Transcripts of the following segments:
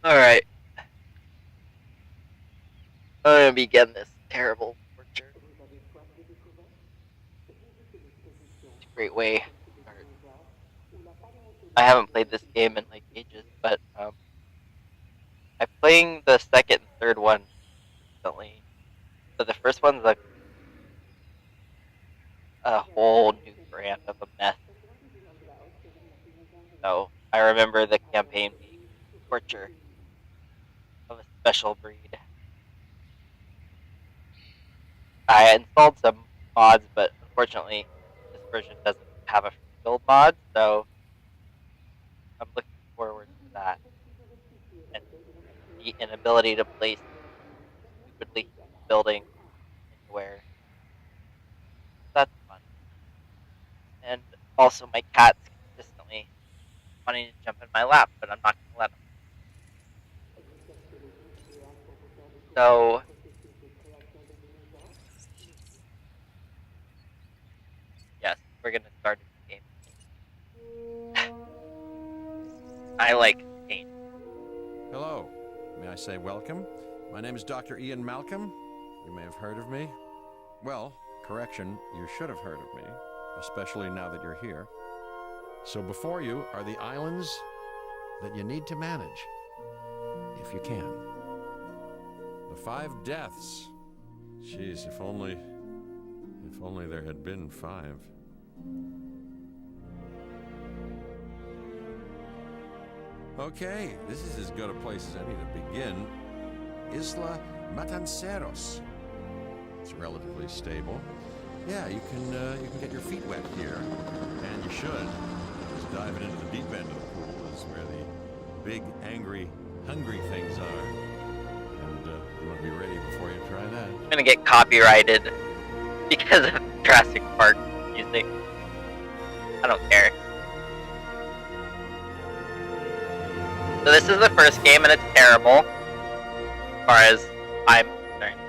Alright, I'm gonna begin this terrible torture. It's a great way to start. I haven't played this game in like ages, but I'm playing the second and third one recently. So the first one's a whole new brand of a mess. So I remember the campaign being torture of a special breed. I installed some mods, but unfortunately this version doesn't have a free build mod, so I'm looking forward to that. And the inability to place stupidly building anywhere. That's fun. And also my cat's consistently wanting to jump in my lap, but I'm not going to let him. So yes, we're going to start a game. I like pain. Hello. May I say welcome? My name is Dr. Ian Malcolm. You may have heard of me. Well, correction, you should have heard of me, especially now that you're here. So before you are the islands that you need to manage, if you can. The 5 deaths. Jeez, if only there had been 5. Okay, this is as good a place as any to begin. Isla Matanceros. It's relatively stable. Yeah, you can get your feet wet here, and you should. Just diving into the deep end of the pool is where the big, angry, hungry things are. And you want to be ready before you try that. I'm gonna get copyrighted because of Jurassic Park music. I don't care. So this is the first game and it's terrible, as far as I'm concerned.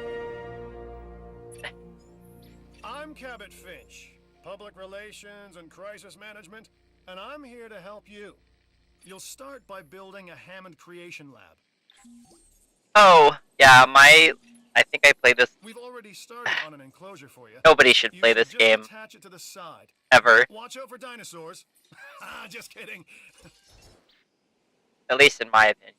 I'm Cabot Finch, Public Relations and Crisis Management, and I'm here to help you. You'll start by building a Hammond Creation Lab. Oh, yeah, I think I played this. We've already started on an enclosure for you. Nobody should play this game. Attach it to the side. Ever. Watch out for dinosaurs. Just kidding. At least in my opinion.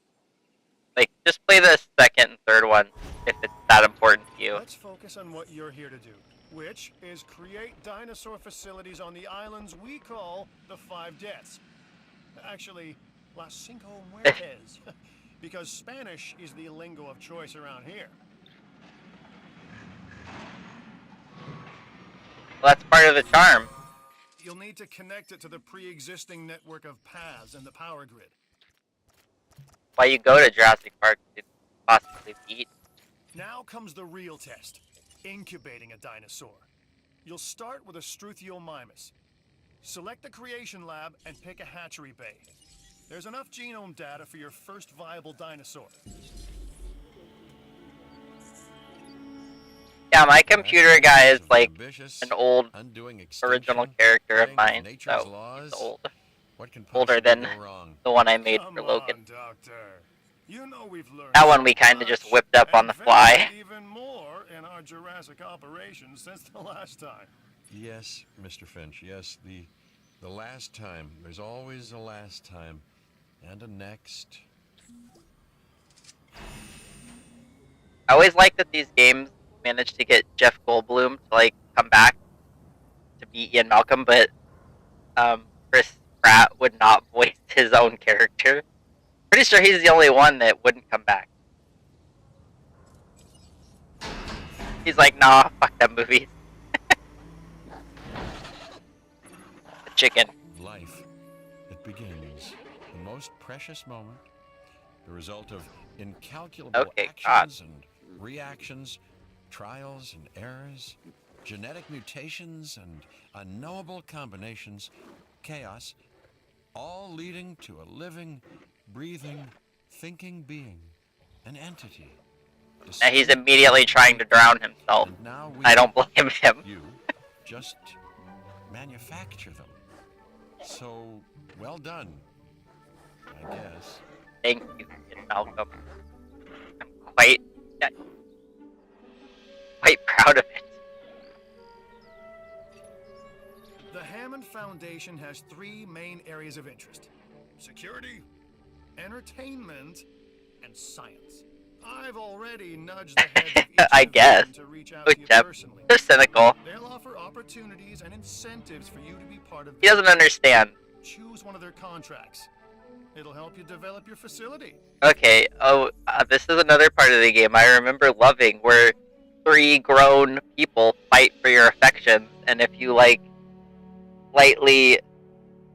Like, just play the second and third one if it's that important to you. Let's focus on what you're here to do, which is create dinosaur facilities on the islands we call the 5 Deaths. Actually, Las Cinco Muertes, because Spanish is the lingo of choice around here. Well, that's part of the charm. You'll need to connect it to the pre-existing network of paths and the power grid. Why you go to Jurassic Park to possibly beat? Now comes the real test, incubating a dinosaur. You'll start with a Struthiomimus. Select the creation lab and pick a hatchery bay. There's enough genome data for your first viable dinosaur. Yeah, my computer guy is like an old original character of mine, so he's old. Older than the one I made for Logan. Doctor. You know we've learned that one we kind of just whipped up on the fly. Even more in our Jurassic operations since the last time. Yes, Mr. Finch. Yes, the last time. There's always a last time, and a next. I always like that these games manage to get Jeff Goldblum to like come back to be Ian Malcolm, but Chris Pratt would not voice his own character. Pretty sure he's the only one that wouldn't come back. He's like, nah, fuck that movie. The chicken. Life, it begins. The most precious moment, the result of incalculable Okay, actions and reactions, trials and errors, genetic mutations and unknowable combinations, chaos, all leading to a living, breathing, thinking being, an entity. And he's immediately trying to drown himself. And now I don't blame him. You just manufacture them. So, well done, I guess. Thank you, Ian Malcolm. I'm quite proud of it. The Hammond Foundation has 3 main areas of interest: security, entertainment, and science. I've already nudged the heads of each I guess. to reach out to you personally. They're cynical. They'll offer opportunities and incentives for you to be part of. He doesn't understand. Choose one of their contracts. It'll help you develop your facility. Okay, this is another part of the game I remember loving, where 3 grown people fight for your affections, and if you, like, slightly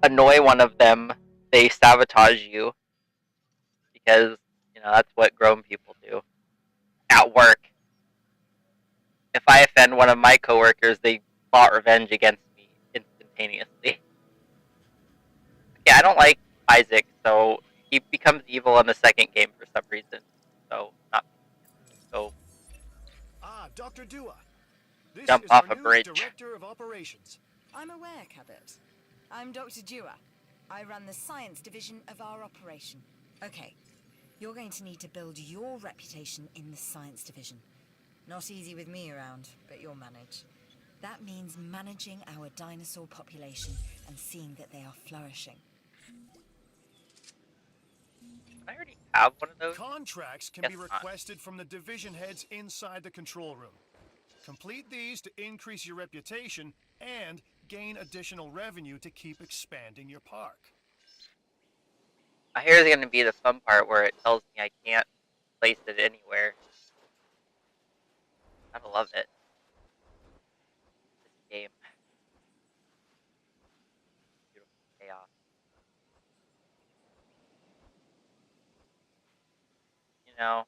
annoy one of them, they sabotage you. Because, you know, that's what grown people do. At work. If I offend one of my coworkers, they plot revenge against me instantaneously. Yeah, I don't like Isaac, so he becomes evil in the second game for some reason. So, not so. Ah, Dr. Dua. This Jump is off our a new bridge. Director of Operations. I'm aware, Cabot. I'm Dr. Dua. I run the science division of our operation. Okay, you're going to need to build your reputation in the science division. Not easy with me around, but you'll manage. That means managing our dinosaur population and seeing that they are flourishing. I already have one of those. Contracts can Guess be not. requested from the division heads inside the control room. Complete these to increase your reputation and gain additional revenue to keep expanding your park. Here's going to be the fun part where it tells me I can't place it anywhere. I love it. This game. Beautiful chaos. You know,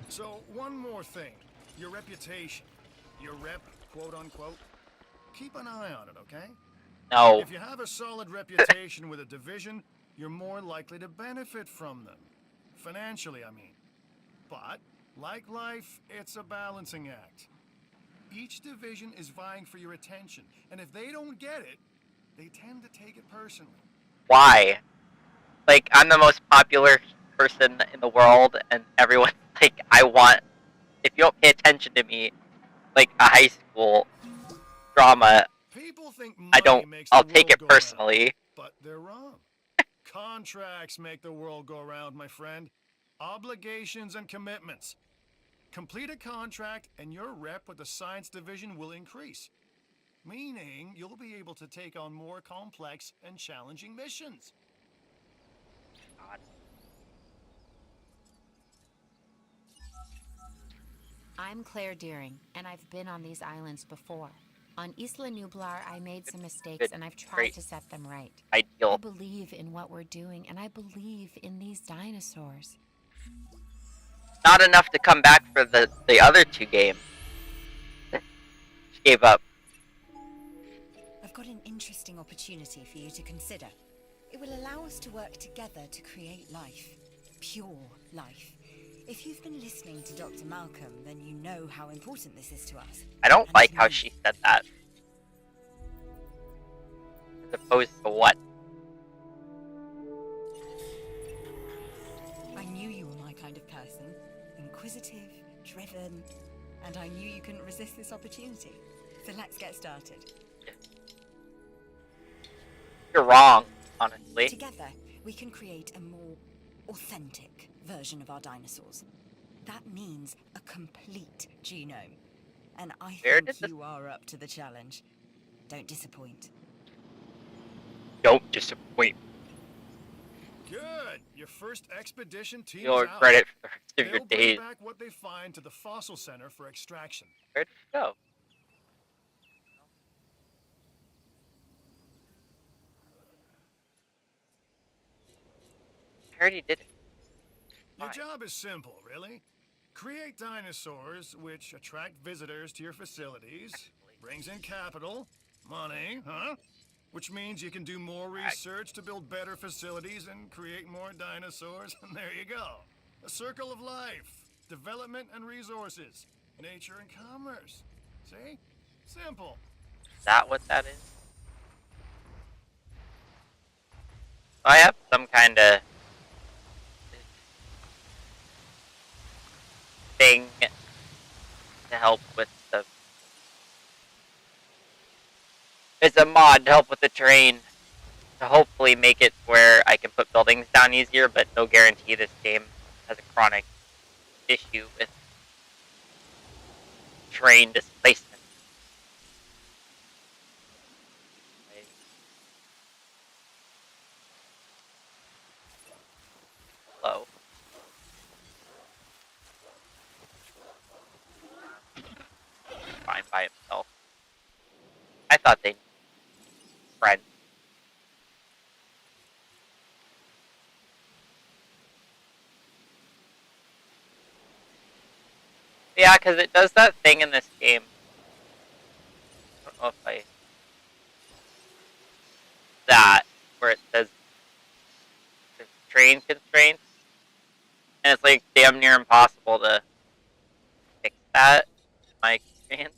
So, one more thing. Your reputation. Your rep, quote unquote. Keep an eye on it, okay? no. If you have a solid reputation with a division, you're more likely to benefit from them. Financially, I mean. But, like life, it's a balancing act. Each division is vying for your attention, and if they don't get it, they tend to take it personally. Why? Like, I'm the most popular person in the world, and everyone's like, if you don't pay attention to me, like a high school drama, People think money makes I'll the take world it go personally. round, but they're wrong. Contracts make the world go round, my friend. Obligations and commitments. Complete a contract and your rep with the science division will increase. Meaning you'll be able to take on more complex and challenging missions. God. I'm Claire Deering, and I've been on these islands before. On Isla Nublar, I made some mistakes, Good. and I've tried Great. to set them right. I Ideal. believe in what we're doing, and I believe in these dinosaurs. Not enough to come back for the other 2 games. She gave up. I've got an interesting opportunity for you to consider. It will allow us to work together to create life. Pure life. If you've been listening to Dr. Malcolm, then you know how important this is to us. I don't And like to how me. she said that. As opposed to what? I knew you were my kind of person. Inquisitive, driven, and I knew you couldn't resist this opportunity. So let's get started. You're wrong, honestly. Together, we can create a more authentic version of our dinosaurs. That means a complete genome. And I Where think did this... you are up to the challenge. Don't disappoint. Don't disappoint Good. Your first expedition team me. You'll is out. regret it for the rest of your They'll bring days. back what they find to the fossil center for extraction. Where did it go? I already did it. Your Why? job is simple, really. Create dinosaurs which attract visitors to your facilities, brings in capital, money, huh? Which means you can do more research to build better facilities and create more dinosaurs, and there you go. A circle of life, development and resources, nature and commerce. See? Simple. Is that what that is? I have some kind of thing to help with the... It's a mod to help with the terrain to hopefully make it where I can put buildings down easier, but no guarantee this game has a chronic issue with terrain displacement. Low. Fine by himself. I thought they friends. Yeah, because it does that thing in this game. I don't know if I... That, where it says there's terrain constraints. And it's like damn near impossible to fix that, in my experience.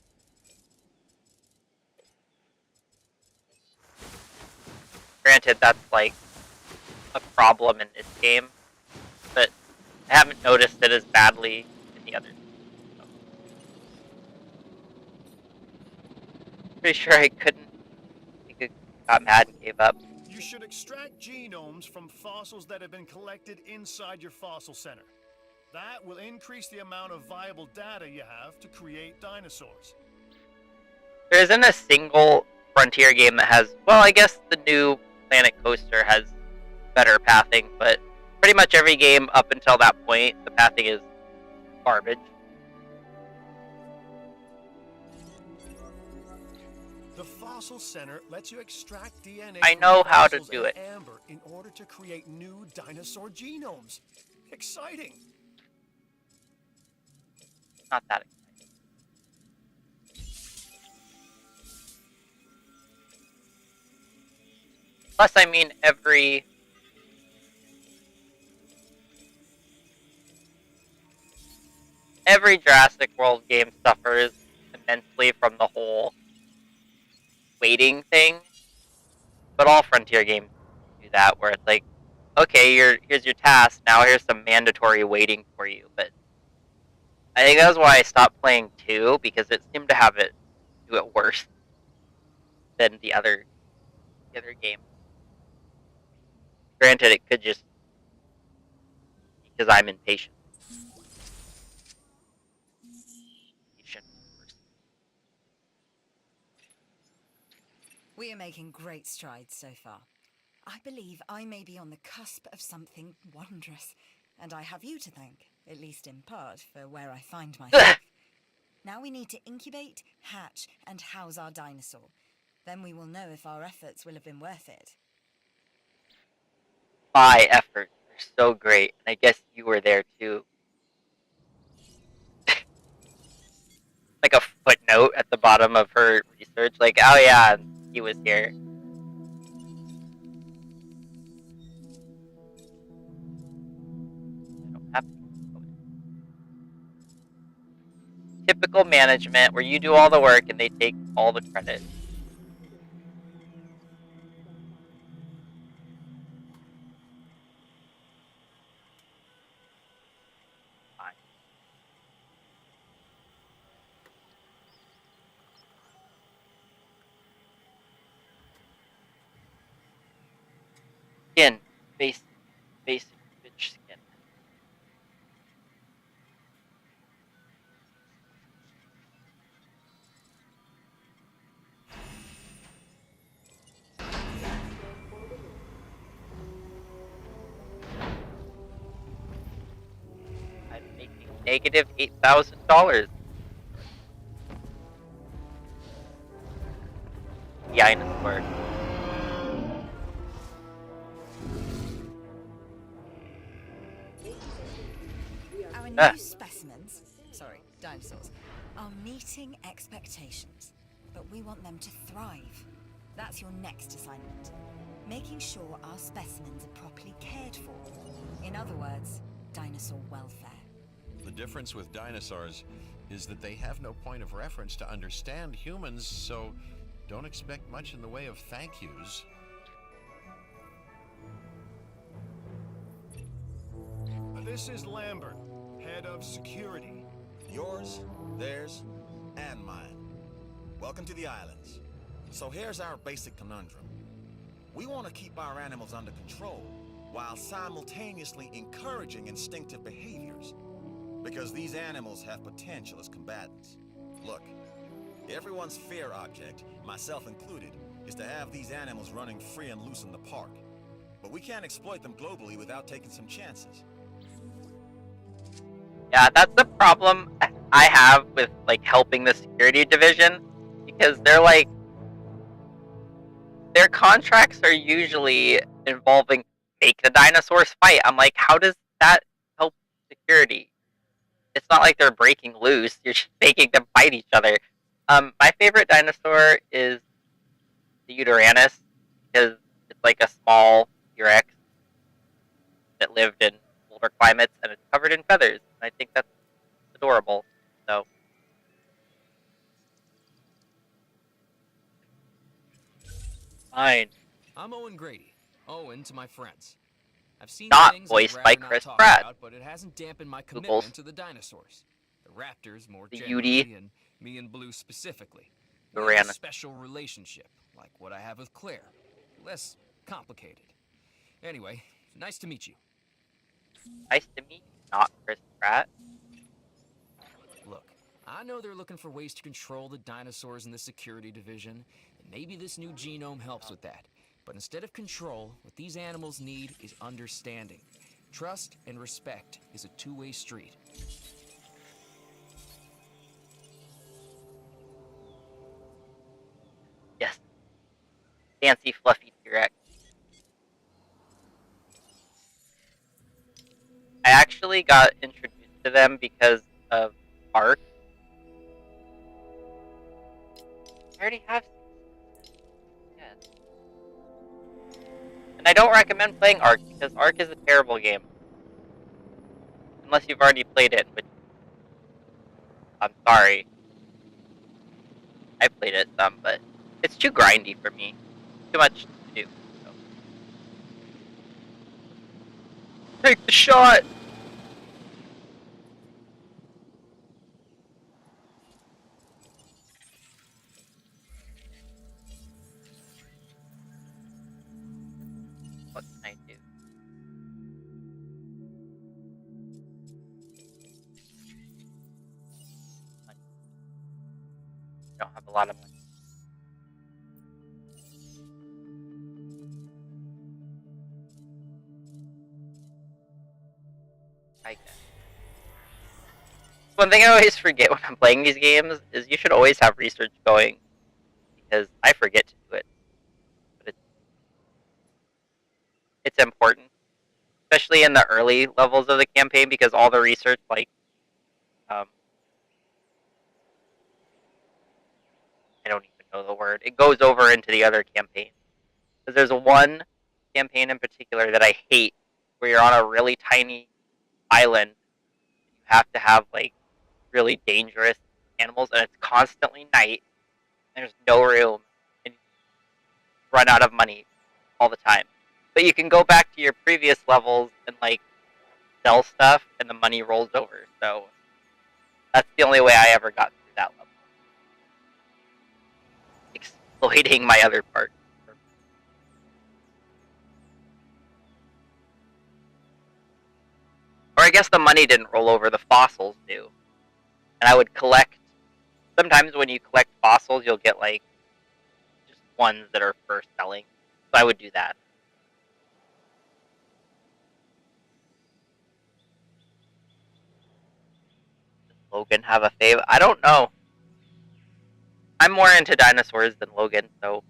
Granted, that's like a problem in this game, but I haven't noticed it as badly in the others. So. Pretty sure I couldn't. I think I got mad and gave up. You should extract genomes from fossils that have been collected inside your fossil center. That will increase the amount of viable data you have to create dinosaurs. There isn't a single Frontier game that has, well, I guess the new Planet Coaster has better pathing, but pretty much every game up until that point, the pathing is garbage. The fossil center lets you extract DNA I from know how to fossils do and it. amber in order to create new dinosaur genomes. Exciting! Not that exciting. Plus, I mean, every Jurassic World game suffers immensely from the whole waiting thing, but all Frontier games do that, where it's like, okay, here's your task, now here's some mandatory waiting for you. But I think that's why I stopped playing 2, because it seemed to have it do it worse than the other games. Granted, it could just because I'm impatient. We are making great strides so far. I believe I may be on the cusp of something wondrous, and I have you to thank, at least in part, for where I find myself. Now we need to incubate, hatch, and house our dinosaur. Then we will know if our efforts will have been worth it. My efforts are so great, and I guess you were there too. Like a footnote at the bottom of her research, like, oh yeah, he was here. I don't have to. Typical management, where you do all the work and they take all the credit. Fine. Skin. Basic bitch skin. negative $8,000. Dinosaur. Our Ah. new specimens, sorry, dinosaurs, are meeting expectations, but we want them to thrive. That's your next assignment. Making sure our specimens are properly cared for. In other words, dinosaur welfare. The difference with dinosaurs is that they have no point of reference to understand humans, so don't expect much in the way of thank yous. This is Lambert, head of security. Yours, theirs, and mine. Welcome to the islands. So here's our basic conundrum. We want to keep our animals under control while simultaneously encouraging instinctive behaviors. Because these animals have potential as combatants. Look, everyone's fear object, myself included, is to have these animals running free and loose in the park. But we can't exploit them globally without taking some chances. Yeah, that's the problem I have with like helping the security division, because they're like, their contracts are usually involving make the dinosaurs fight. I'm like, how does that help security? It's not like they're breaking loose. You're just making them fight each other. My favorite dinosaur is the Uteranus, because it's like a small T-Rex that lived in colder climates and it's covered in feathers. And I think that's adorable. So fine. I'm Owen Grady. Owen to my friends. I've seen Not things voiced I'd by rather not Chris talk Pratt. about, but it hasn't dampened my Googles. commitment to the dinosaurs. The raptors more The generally, Udi. and me and Blue specifically. We have a Uranus. special relationship, like what I have with Claire. Less complicated. Anyway, nice to meet you. Nice to meet you, not Chris Pratt. Look, I know they're looking for ways to control the dinosaurs in the security division, and maybe this new genome helps with that. But instead of control, what these animals need is understanding. Trust and respect is a two-way street. Yes. Fancy, fluffy T-Rex. I actually got introduced to them because of Ark. I already have. Yes. And I don't recommend playing Ark because Ark is a terrible game. Unless you've already played it, which I'm sorry. I played it some, but it's too grindy for me. Too much to do. So. Take the shot! What can I do? Money. I don't have a lot of money. I guess. One thing I always forget when I'm playing these games is you should always have research going, because I forget to do it. But it's important, especially in the early levels of the campaign, because all the research, like, I don't even know the word. It goes over into the other campaigns. Because there's one campaign in particular that I hate, where you're on a really tiny island. You have to have like really dangerous animals, and it's constantly night. There's no room, and you run out of money all the time. But you can go back to your previous levels and like sell stuff, and the money rolls over. So that's the only way I ever got through that level. Exploiting my other part. Or I guess the money didn't roll over, the fossils do. And I would collect. Sometimes when you collect fossils, you'll get like just ones that are for selling. So I would do that. Logan have a fave? I don't know. I'm more into dinosaurs than Logan, so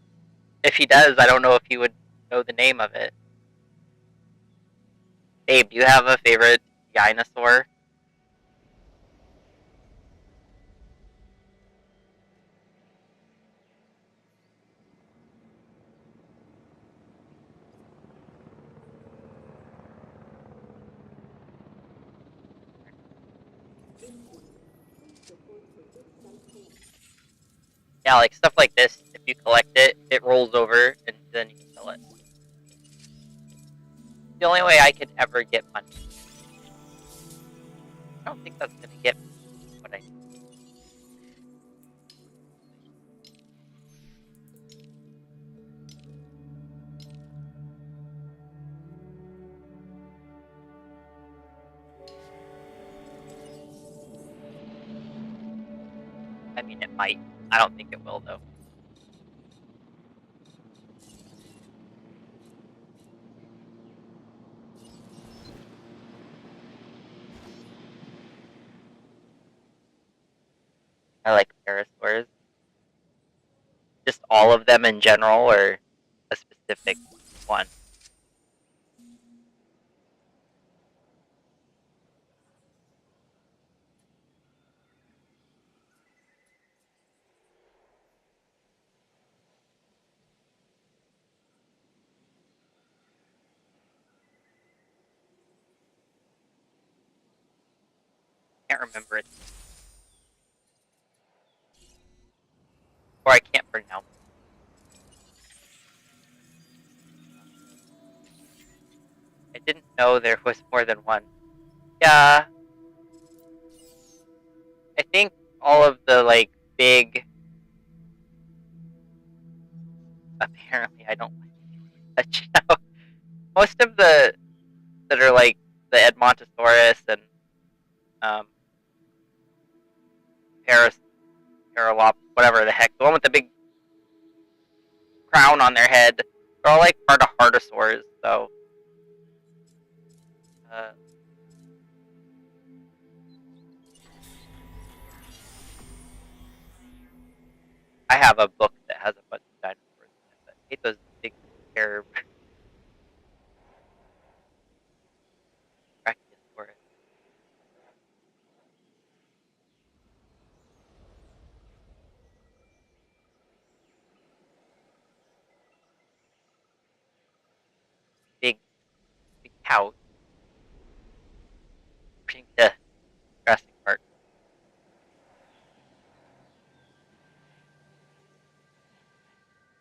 if he does, I don't know if he would know the name of it. Abe, do you have a favorite dinosaur? Yeah, like stuff like this, if you collect it, it rolls over and then you can sell it. The only way I could ever get money. I don't think that's gonna get me what I need. I mean, it might. I don't think it will, though. I like parasaurs. Just all of them in general, or a specific one? Can't remember it. Or I can't pronounce it. I didn't know there was more than one. Yeah. I think all of the, like, big... Apparently, I don't like much, you know? Most of the... that are, like, the Edmontosaurus and... Paralop, whatever the heck. The one with the big crown on their head. They're all, like, part of Hardosaurs, so... I have a book that has a bunch of dinosaurs in it, but I hate those big hair Brachiosaurus. Big couch. Bring to Jurassic Park.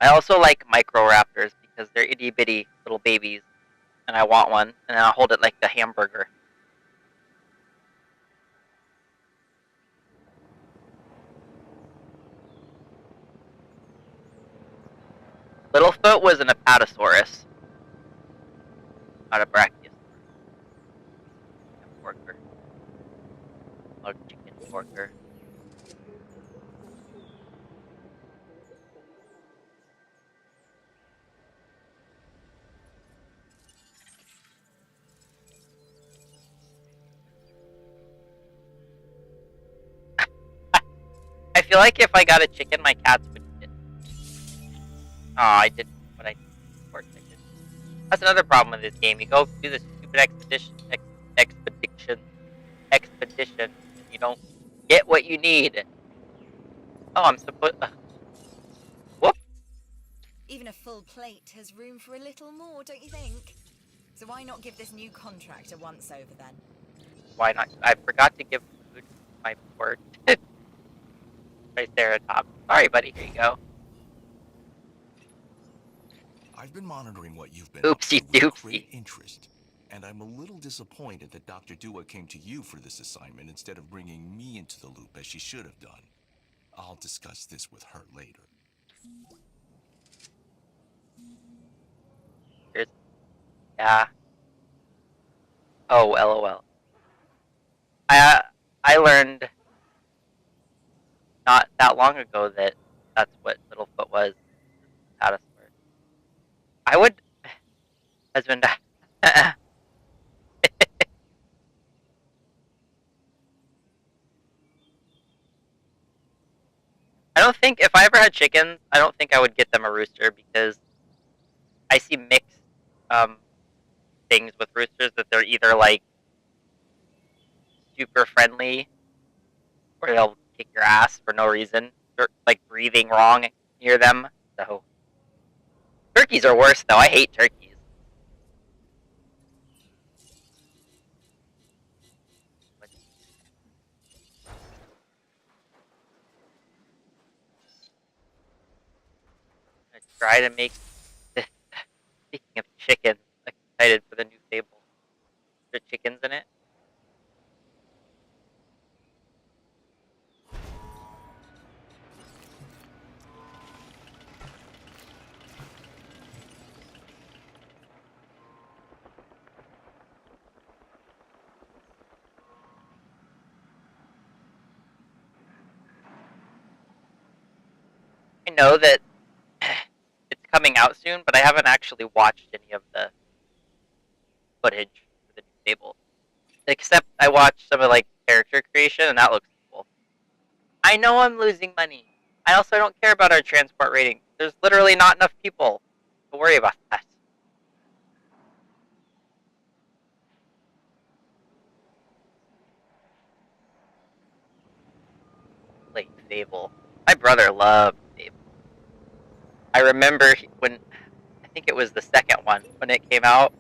I also like Microraptors because they're itty bitty little babies, and I want one, and I'll hold it like a hamburger. Littlefoot was an Apatosaurus, not a Brachiosaurus. Porker. Log chicken porker. I feel like if I got a chicken, my cats would eat it. Oh, I did what I did. Of course I did. That's another problem with this game. You go do this stupid expedition, and you don't get what you need. Oh, I'm supposed. Whoop. Even a full plate has room for a little more, don't you think? So why not give this new contract a once-over then? Why not? I forgot to give food to my poor Triceratops. Sorry, buddy. Here you go. I've been monitoring what you've been Oopsie up to with doopsie. great interest, and I'm a little disappointed that Dr. Dua came to you for this assignment instead of bringing me into the loop as she should have done. I'll discuss this with her later. Yeah. Oh, LOL. I learned not that long ago that that's what Littlefoot was. Apatosaurus. I would husband. I don't think, if I ever had chickens, I don't think I would get them a rooster, because I see mixed things with roosters, that they're either like super friendly, or they'll kick your ass for no reason. They're like breathing wrong near them. So turkeys are worse, though. I hate turkeys. I try to make this. Speaking of chickens, I'm excited for the new Fable. There are chickens in it. I know that it's coming out soon, but I haven't actually watched any of the footage for the new Fable. Except I watched some of like character creation, and that looks cool. I know I'm losing money. I also don't care about our transport rating. There's literally not enough people to worry about that. Like Fable. My brother loved Fable. I remember when, I think it was the second one, when it came out,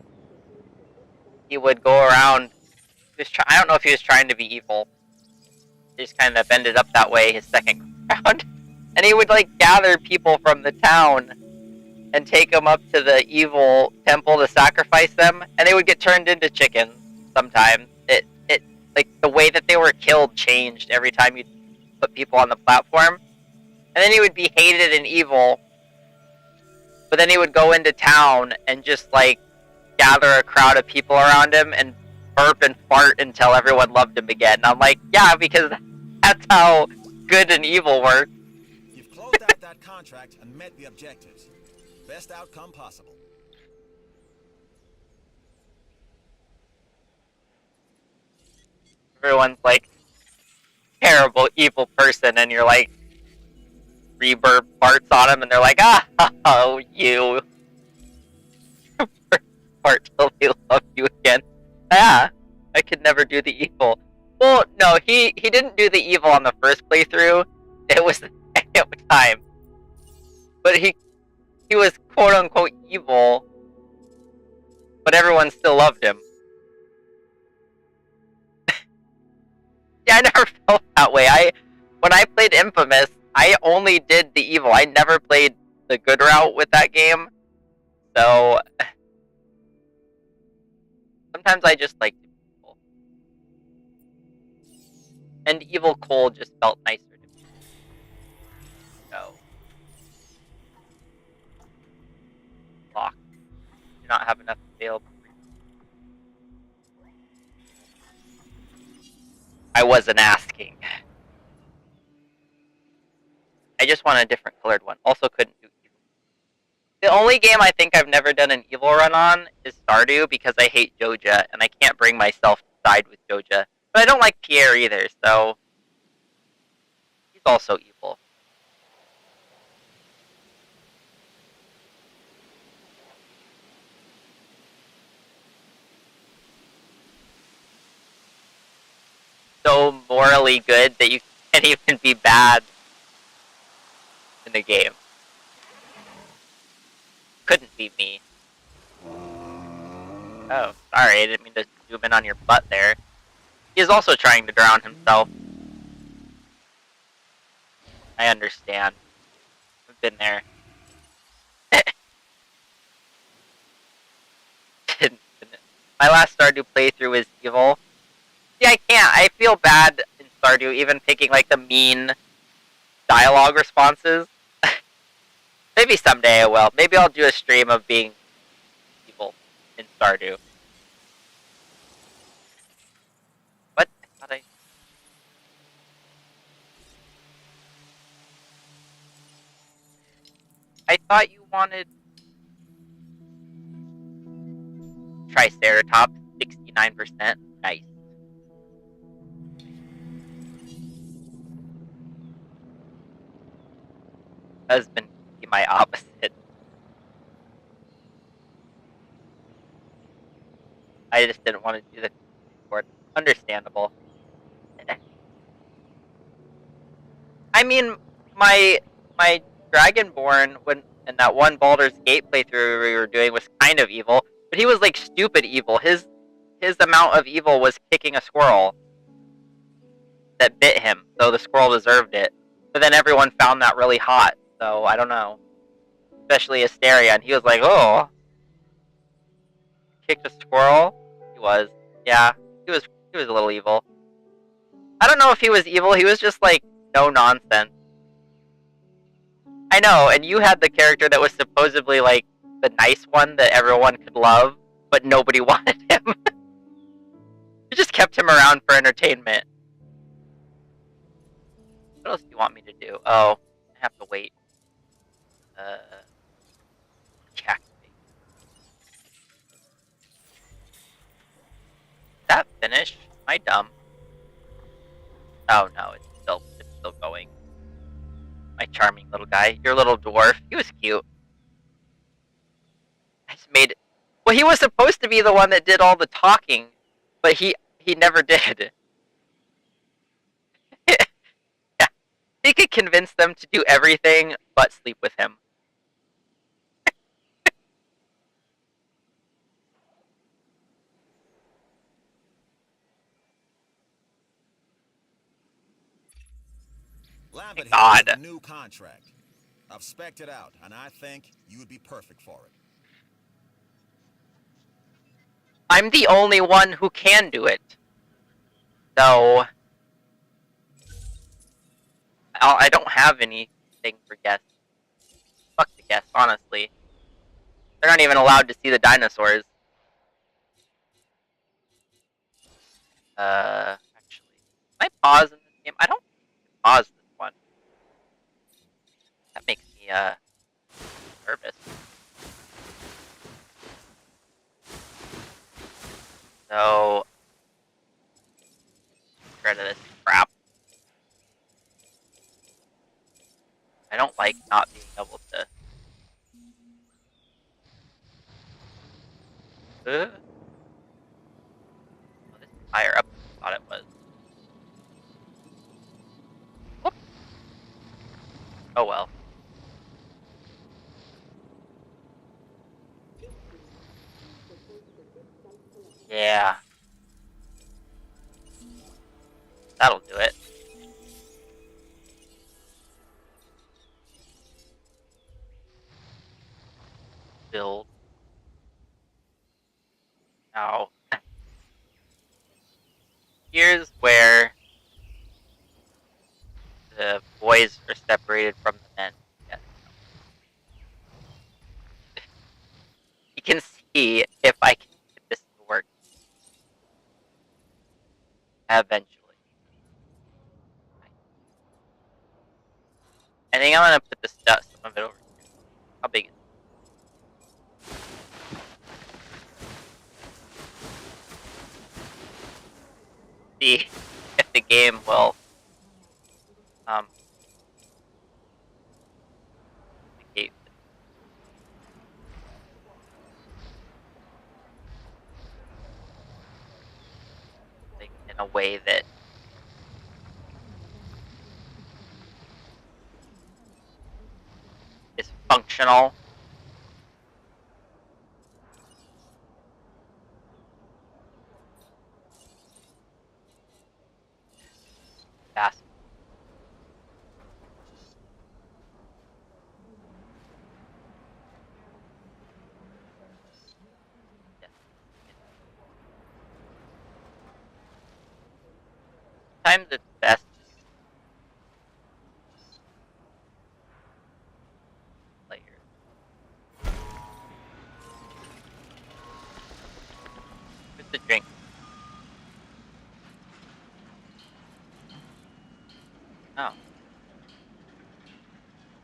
he would go around. I don't know if he was trying to be evil. He just kind of ended up that way his second round. And he would like gather people from the town and take them up to the evil temple to sacrifice them, and they would get turned into chickens sometimes. It like the way that they were killed changed every time you put people on the platform. And then he would be hated and evil, but then he would go into town and just like gather a crowd of people around him and burp and fart until everyone loved him again. And I'm like, yeah, because that's how good and evil work. You've closed out that contract and met the objectives. Best outcome possible. Everyone's like terrible, evil person, and you're like reverb farts on them, and they're like, oh, you. Fart till they love you again. Yeah, I could never do the evil. Well, no, he didn't do the evil on the first playthrough. It was the second time. But he was quote unquote evil, but everyone still loved him. Yeah, I never felt that way. When I played Infamous, I only did the evil. I never played the good route with that game. So sometimes I just like to be evil. And Evil Cole just felt nicer to me. So lock. Do not have enough available. I wasn't asking. I just want a different colored one. Also couldn't do evil. The only game I think I've never done an evil run on is Stardew, because I hate Joja, and I can't bring myself to side with Joja. But I don't like Pierre either, so he's also evil. So morally good that you can't even be bad in the game. Couldn't be me. Oh, sorry, I didn't mean to zoom in on your butt there. He is also trying to drown himself. I understand. I've been there. My last Stardew playthrough is evil. Yeah, I can't. I feel bad in Stardew even picking like the mean dialogue responses. Maybe someday I will. Maybe I'll do a stream of being evil in Stardew. What? I thought you wanted Triceratops 69%. Nice. husband be my opposite. I just didn't want to do the for it. Understandable. I mean, my Dragonborn when in that one Baldur's Gate playthrough we were doing was kind of evil, but he was like stupid evil. His amount of evil was kicking a squirrel that bit him, so the squirrel deserved it. But then everyone found that really hot, so I don't know. Especially Asteria, and he was like, "Oh, kicked a squirrel." He was, yeah, he was a little evil. I don't know if he was evil. He was just like no nonsense. I know, and you had the character that was supposedly like the nice one that everyone could love, but nobody wanted him. You just kept him around for entertainment. What else do you want me to do? Oh, I have to wait. Deactivate. Is that finished? Am I dumb? Oh no, it's still going. My charming little guy. Your little dwarf. He was cute. I just made it. Well, he was supposed to be the one that did all the talking, but he never did. Yeah. He could convince them to do everything but sleep with him. Lambert here God. has a new contract. I've spec'd it out, and I think you would be perfect for it. I'm the only one who can do it. So I don't have anything for guests. Fuck the guests, honestly. They're not even allowed to see the dinosaurs. Actually, can I pause in this game? I don't pause this one. That makes me, nervous. So, get rid of this crap. I don't like not being able to. Oh, this is higher up than I thought it was. Whoop. Oh well. Yeah. That'll do it. Build. Now, here's where the boys are separated from the men. Yes. You can see if I can get this to work. Eventually. I think I'm gonna put some of it over here. How big is it? See if the game will indicate like in a way that is functional. Fast. Yes. Sometimes it's best layer. Where's the drink? Oh.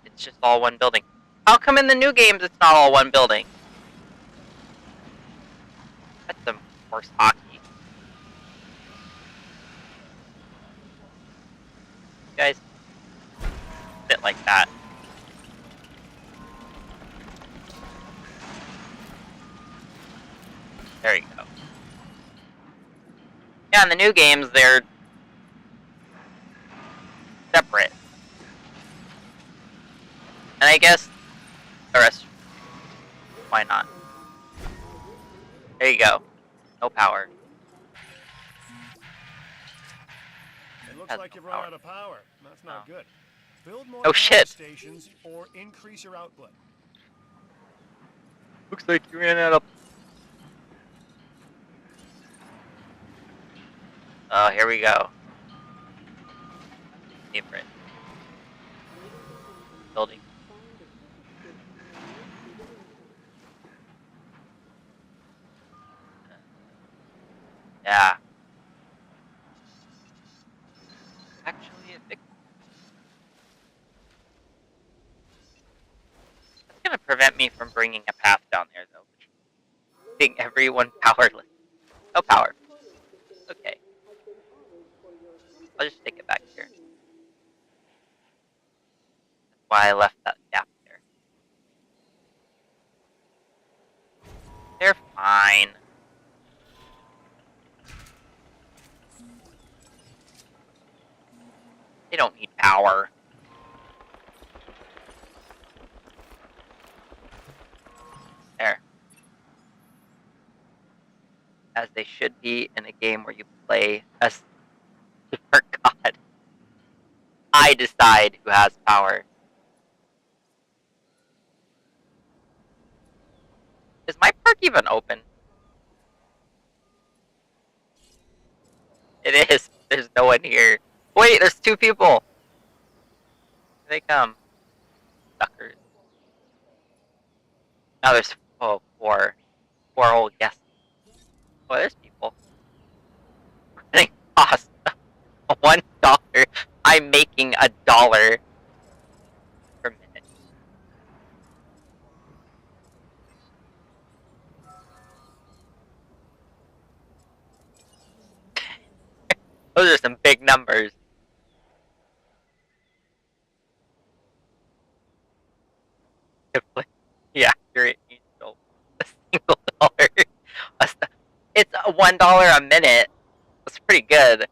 It's just all one building. How come in the new games it's not all one building? That's some horse hockey. You guys sit like that. Yeah, in the new games, they're separate. And I guess the rest, why not? There you go. No power. It looks Has like no you've run power. out of power. That's not Oh. good. Build more Oh, power shit. stations or increase your output. Looks like you ran out of... Oh, here we go. Favorite. Building. Yeah. Actually, it fixed. That's gonna prevent me from bringing a path down there, though. Being everyone powerless. No power. Okay. I'll just stick it back here. That's why I left that gap there. They're fine. They don't need power. There. As they should be in a game where you play as super god. I decide who has power. Is my park even open? It is. There's no one here. Wait, there's 2 people. Here they come. Suckers. Now there's 4 whole guests. Oh, there's people. Running cost $1. I'm making $1 per minute. Those are some big numbers. Yeah, you're angel. A single dollar. It's $1 a minute. That's pretty good.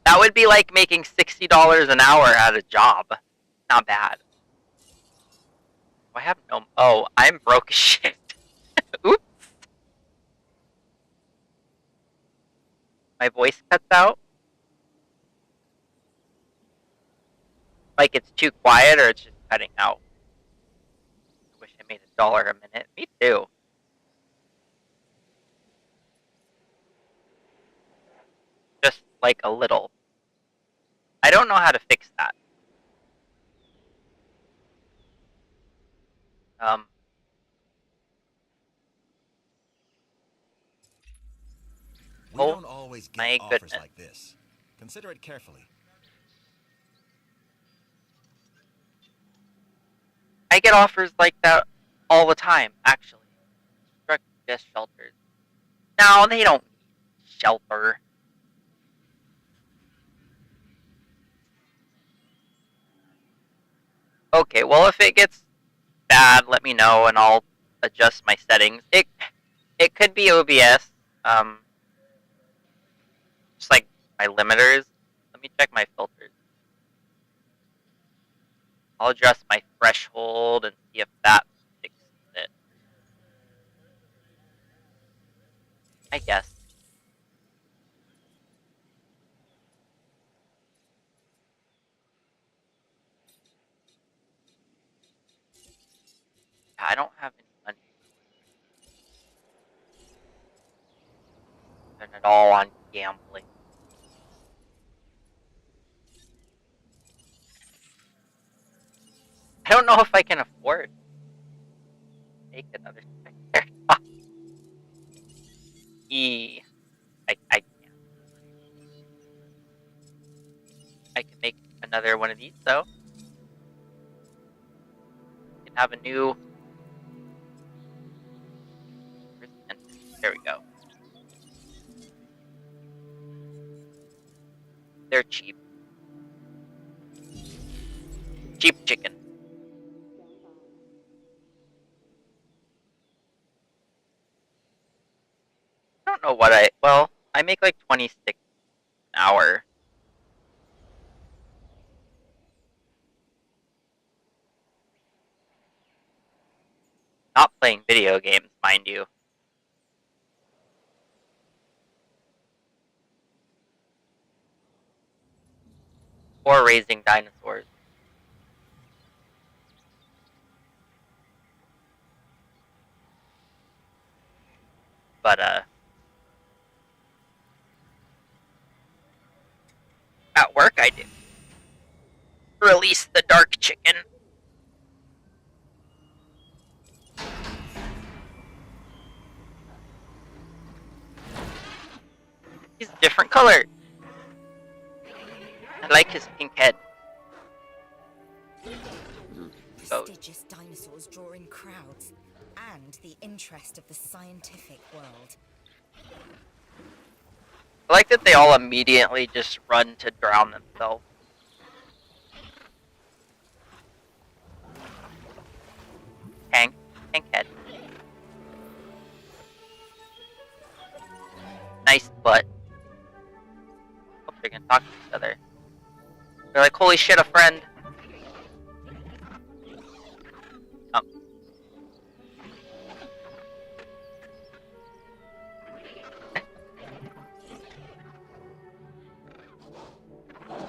That would be like making $60 an hour at a job. Not bad. I have no. Oh, I'm broke as shit. Oops. My voice cuts out. Like it's too quiet or it's just cutting out. I wish I made $1 a minute. Me too. Just like a little. I don't know how to fix that. Um. We Oh don't always get my offers goodness. like this. Consider it carefully. I get offers like that all the time, actually. Construct guest shelters. No, they don't need shelter. Okay, well if it gets bad, let me know and I'll adjust my settings. It could be OBS. Just like my limiters. Let me check my filters. I'll adjust my threshold and see if that fixes it. I guess. Yeah, I don't have any money. Turn it all on gambling. I don't know if I can afford to make another sector. I can't. I can make another one of these though. I can have a new. There we go. They're cheap. Cheap chicken. don't know what I make like 26 an hour. Not playing video games, mind you. Or raising dinosaurs. But, at work I do. Release the dark chicken. He's a different color. I like his pink head. Prestigious dinosaurs draw in crowds and the interest of the scientific world. I like that they all immediately just run to drown themselves. Pink head. Nice butt. Hope they're gonna talk to each other. They're like, holy shit, a friend.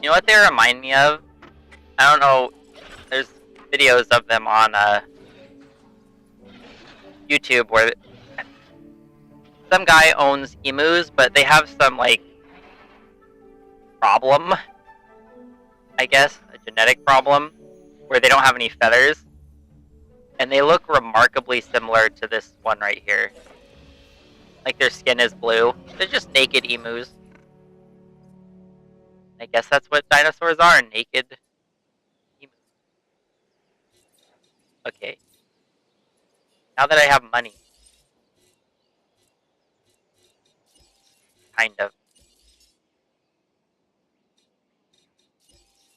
You know what they remind me of? I don't know. There's videos of them on YouTube where some guy owns emus, but they have some like problem, I guess, a genetic problem, where they don't have any feathers, and they look remarkably similar to this one right here. Like their skin is blue. They're just naked emus. I guess that's what dinosaurs are, naked emus. Okay. Now that I have money. Kind of.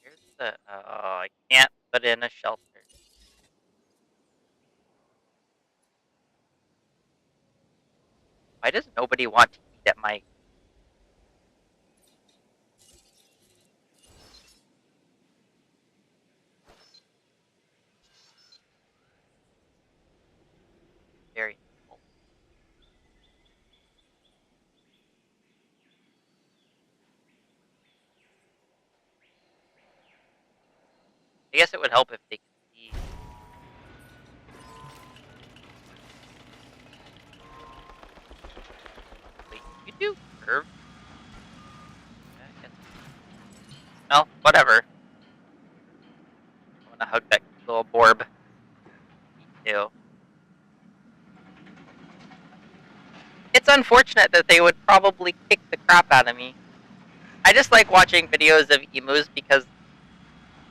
Here's the... Oh, I can't put in a shelter. Why does nobody want to eat at my... Very cool. I guess it would help if they could see... Wait, you do curve? Yeah, I guess. Well, whatever. I want to hug that little borb. Me too. It's unfortunate that they would probably kick the crap out of me. I just like watching videos of emus because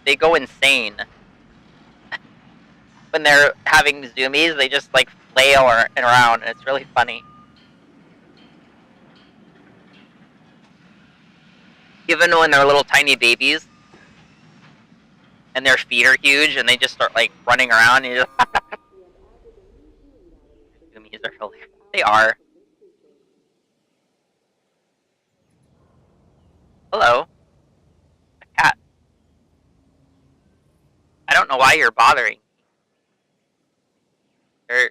they go insane. When they're having zoomies, they just like flail around, and it's really funny. Even when they're little tiny babies, and their feet are huge, and they just start like running around, and you just... Zoomies are hilarious. They are. Hello. A cat. I don't know why you're bothering me.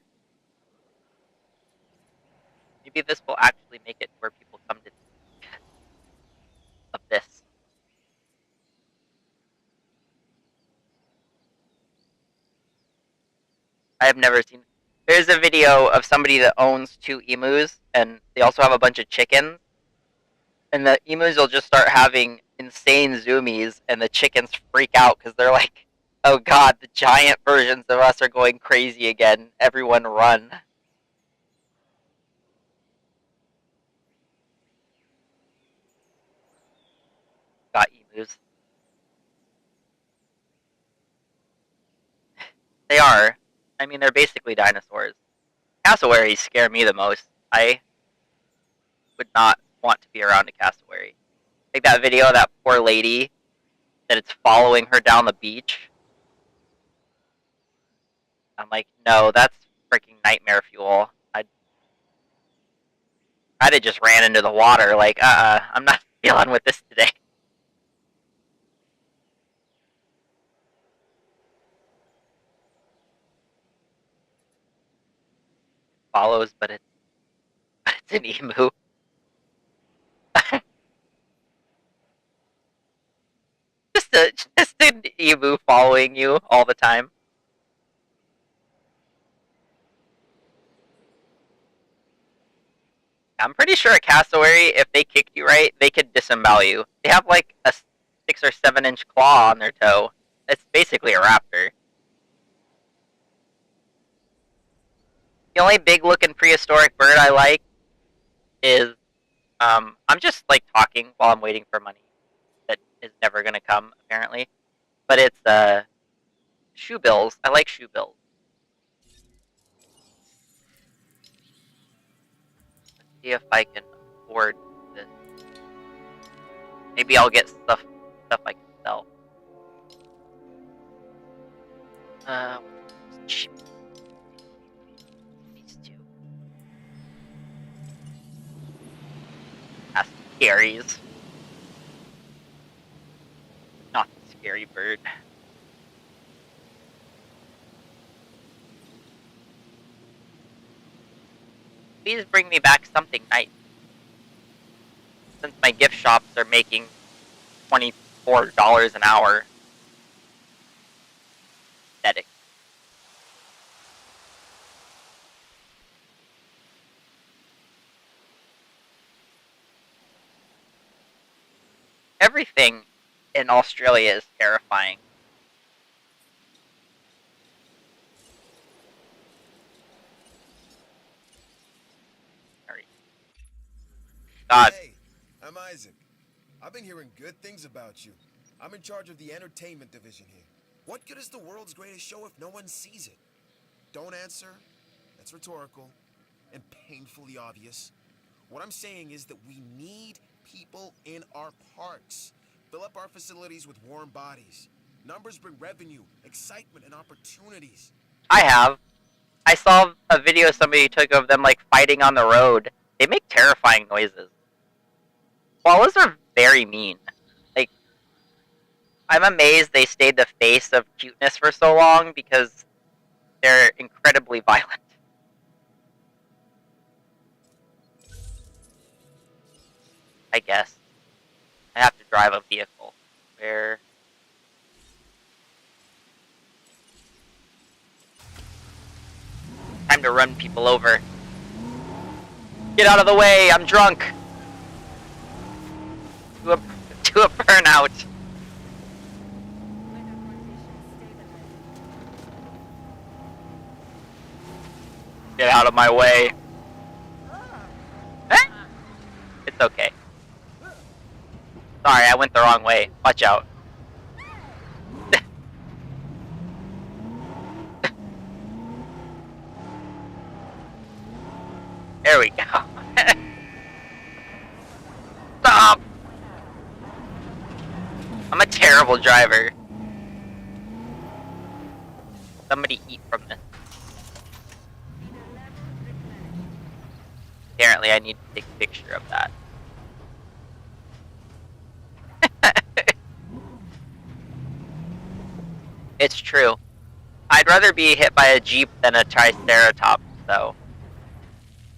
Maybe this will actually make it where people come to of this. I have never seen... There's a video of somebody that owns 2 emus, and they also have a bunch of chickens. And the emus will just start having insane zoomies, and the chickens freak out because they're like, oh god, the giant versions of us are going crazy again. Everyone run. Got emus. They are. I mean, they're basically dinosaurs. Cassowaries scare me the most. I would not want to be around a cassowary. Like that video of that poor lady that it's following her down the beach. I'm like, no, that's freaking nightmare fuel. I'd have just ran into the water, like, I'm not dealing with this today. Follows, but it's an emu. just an emu following you all the time. I'm pretty sure a cassowary, if they kick you right, they could disembowel you. They have like a 6 or 7 inch claw on their toe. It's basically a raptor. The only big looking prehistoric bird I like is I'm just like talking while I'm waiting for money that is never gonna come apparently. But it's shoebills. I like shoebills. Let's see if I can afford this. Maybe I'll get stuff I can sell. These two. That's scaries. Not the scary bird. Please bring me back something nice. Since my gift shops are making $24 an hour. Pathetic. Everything in Australia is terrifying. God. Hey, I'm Isaac. I've been hearing good things about you. I'm in charge of the entertainment division here. What good is the world's greatest show if no one sees it? Don't answer. That's rhetorical and painfully obvious. What I'm saying is that we need people in our parks. Fill up our facilities with warm bodies. Numbers bring revenue, excitement, and opportunities. I saw a video somebody took of them like fighting on the road. They make terrifying noises. Koalas are very mean. Like, I'm amazed they stayed the face of cuteness for so long because they're incredibly violent. I guess. I have to drive a vehicle. Where... Time to run people over. Get out of the way, I'm drunk! To a burnout. Get out of my way. Eh? It's okay. Sorry, I went the wrong way. Watch out. There we go. Stop! I'm a terrible driver. Somebody eat from this. Apparently I need to take a picture of that. It's true. I'd rather be hit by a Jeep than a Triceratops, so...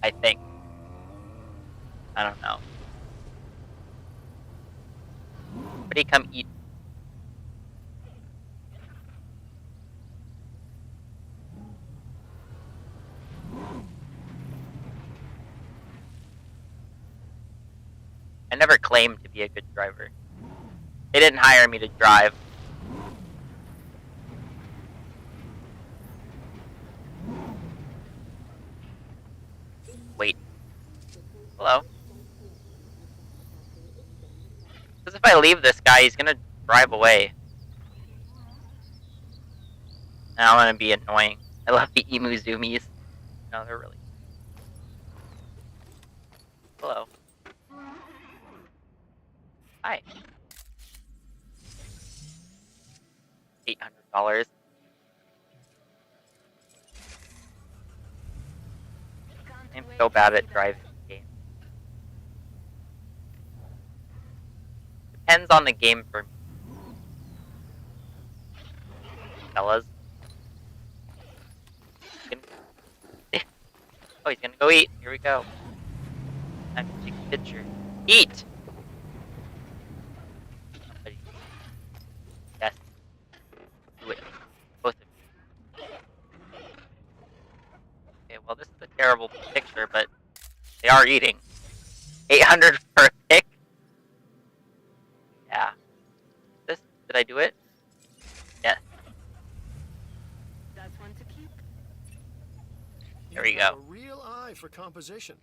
I think. I don't know. Somebody come eat. I never claimed to be a good driver. They didn't hire me to drive. Wait. Hello? Because if I leave this guy, he's gonna drive away. And I'm gonna be annoying. I love the emu zoomies. No, they're really... Hello. Hi. $800. I'm so bad at driving games. depends on the game for me. Fellas. Oh, he's gonna go eat. Here we go. Time to take a picture. Eat! Somebody. Yes. Do it. Both of you. Okay, well, this is a terrible picture, but they are eating. 800 per pick? Yeah. This? Did I do it? Yes. That's one to keep. There we You have go. a real eye for composition.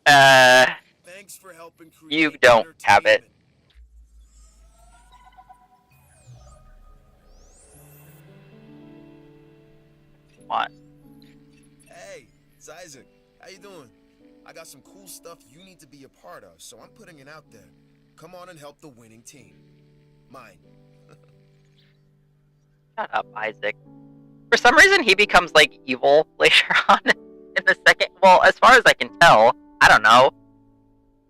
Thanks for helping create You don't have it. entertainment. What? Hey, it's Isaac. How you doing? I got some cool stuff you need to be a part of, so I'm putting it out there. Come on and help the winning team. Mine. Shut up, Isaac. For some reason, he becomes, like, evil later on in the second. Well, as far as I can tell, I don't know.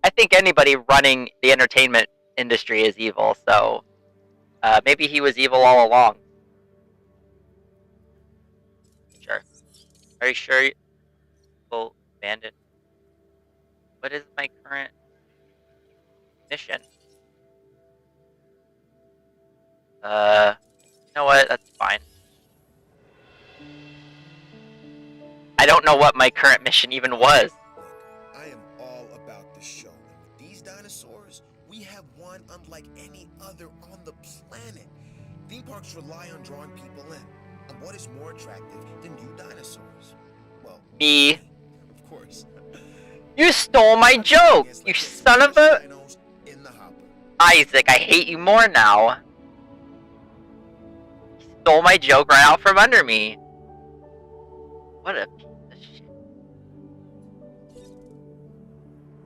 I think anybody running the entertainment industry is evil, so maybe he was evil all along. Sure. Are you sure you will abandon? What is my current mission? You know what? That's fine. I don't know what my current mission even was. Look, I am all about the show. And with these dinosaurs, we have one unlike any other on the planet. Theme parks rely on drawing people in. And what is more attractive than new dinosaurs? Well, Me. of course. You stole my joke, you son of a... Dinos in the hopper. Isaac, I hate you more now. You stole my joke right out from under me. What a piece of shit.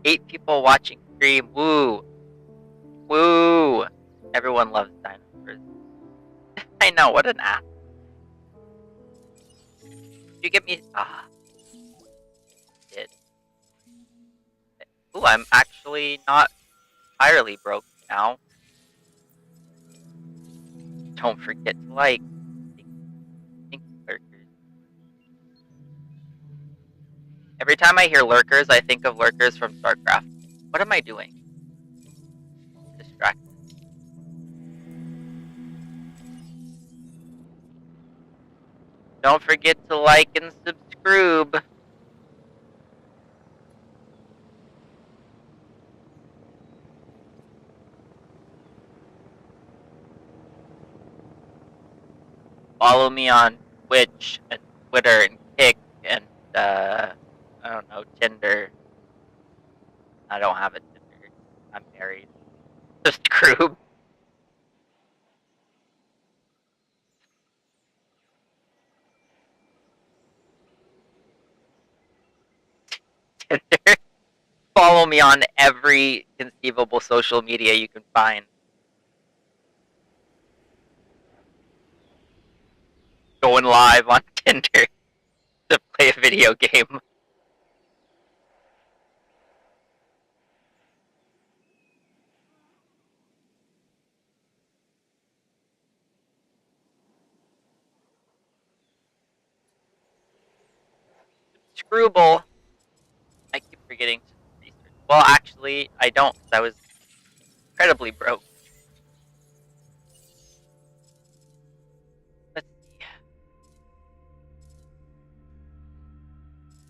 8 people watching stream. Woo. Woo. Everyone loves dinosaurs. I know, what an ass. You get me... Ah. Did. Ooh, I'm actually not entirely broke now. Don't forget to like. Think lurkers. Every time I hear lurkers, I think of lurkers from StarCraft. What am I doing? Distracted. Don't forget to like and subscribe. Follow me on Twitch and Twitter and Kick and I don't know, Tinder. I don't have a Tinder. I'm married. Just Scroob. Tinder. Follow me on every conceivable social media you can find. Going live on Tinder to play a video game. Screwball. I keep forgetting to research. Well, actually, I don't, because I was incredibly broke. Let's see.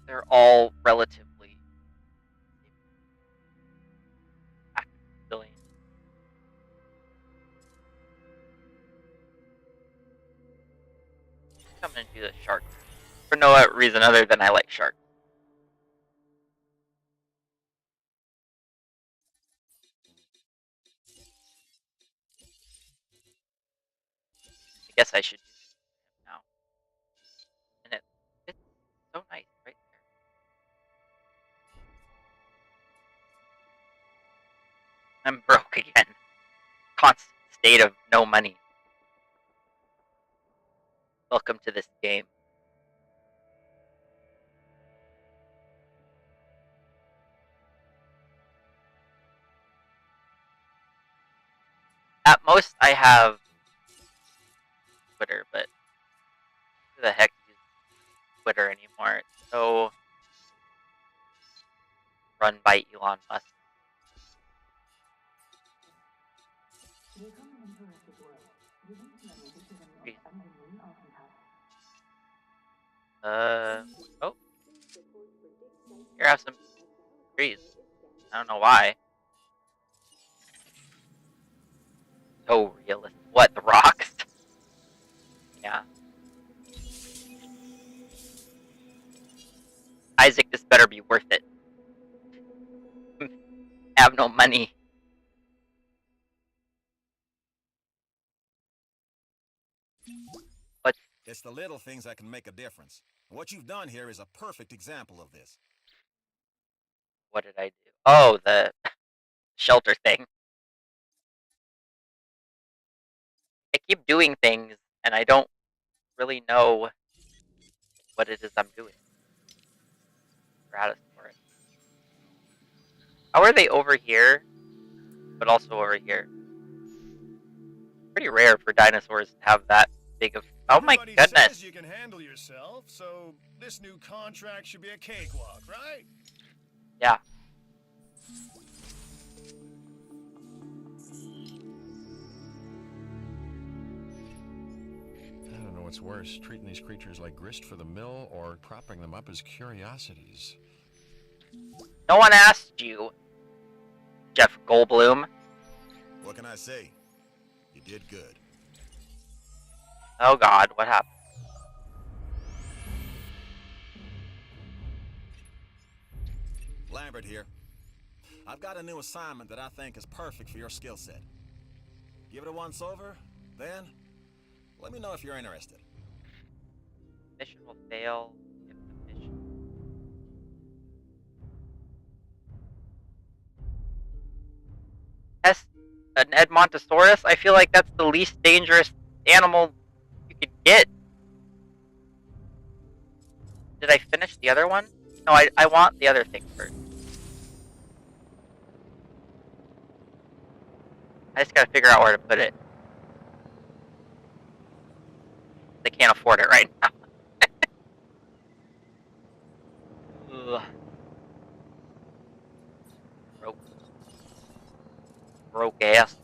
They're all relatively active civilians. I'm gonna do the shark for no reason other than I like sharks. I guess I should do it now. And it fits so nice right there. I'm broke again. Constant state of no money. Welcome to this game. At most, I have Twitter, but who the heck uses Twitter anymore? It's so run by Elon Musk. Oh, here I have some trees. I don't know why. So realistic. What, the rocks? Yeah. Isaac, this better be worth it. I have no money. What? It's the little things that can make a difference. What you've done here is a perfect example of this. What did I do? Oh, the shelter thing. I keep doing things, and I don't really know what it is I'm doing. Stratosaurus. How are they over here, but also over here? Pretty rare for dinosaurs to have that big of... Oh my Everybody goodness! says you can handle yourself, so this new contract should be a cakewalk, right? Yeah. I don't know what's worse, treating these creatures like grist for the mill or propping them up as curiosities. No one asked you, Jeff Goldblum. What can I say? You did good. Oh god, what happened? Lambert here. I've got a new assignment that I think is perfect for your skill set. Give it a once over, then let me know if you're interested. Mission will fail if the mission... Test an Edmontosaurus? I feel like that's the least dangerous animal you could get. Did I finish the other one? No, I want the other thing first. I just gotta figure out where to put it. They can't afford it right now. Ugh. Broke ass.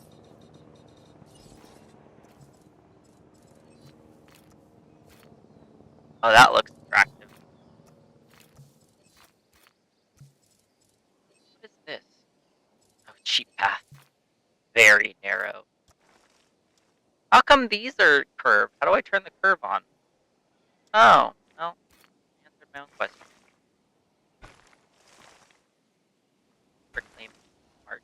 Oh, that looks attractive. What is this? Oh, cheap path. Very narrow. How come these are curved? How do I turn the curve on? Oh, well, answered my own question. Reclaim art.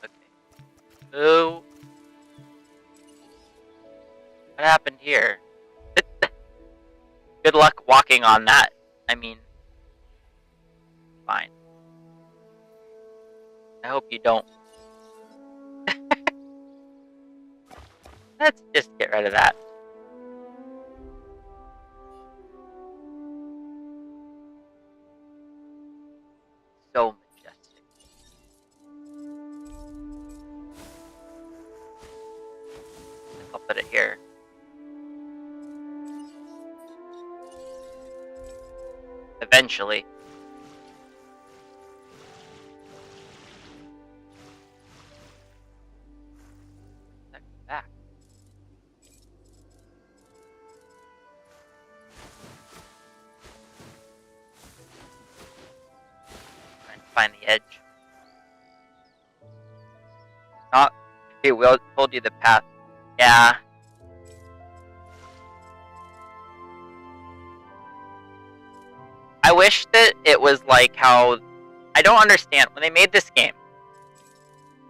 Okay. Ooh. What happened here? Good luck walking on that. I mean, fine. I hope you don't. Let's just get rid of that. So majestic. I'll put it here. Eventually. Back. Trying to find the edge. Not. Okay, we all told you the path. Yeah. I wish that it was like how... I don't understand. When they made this game,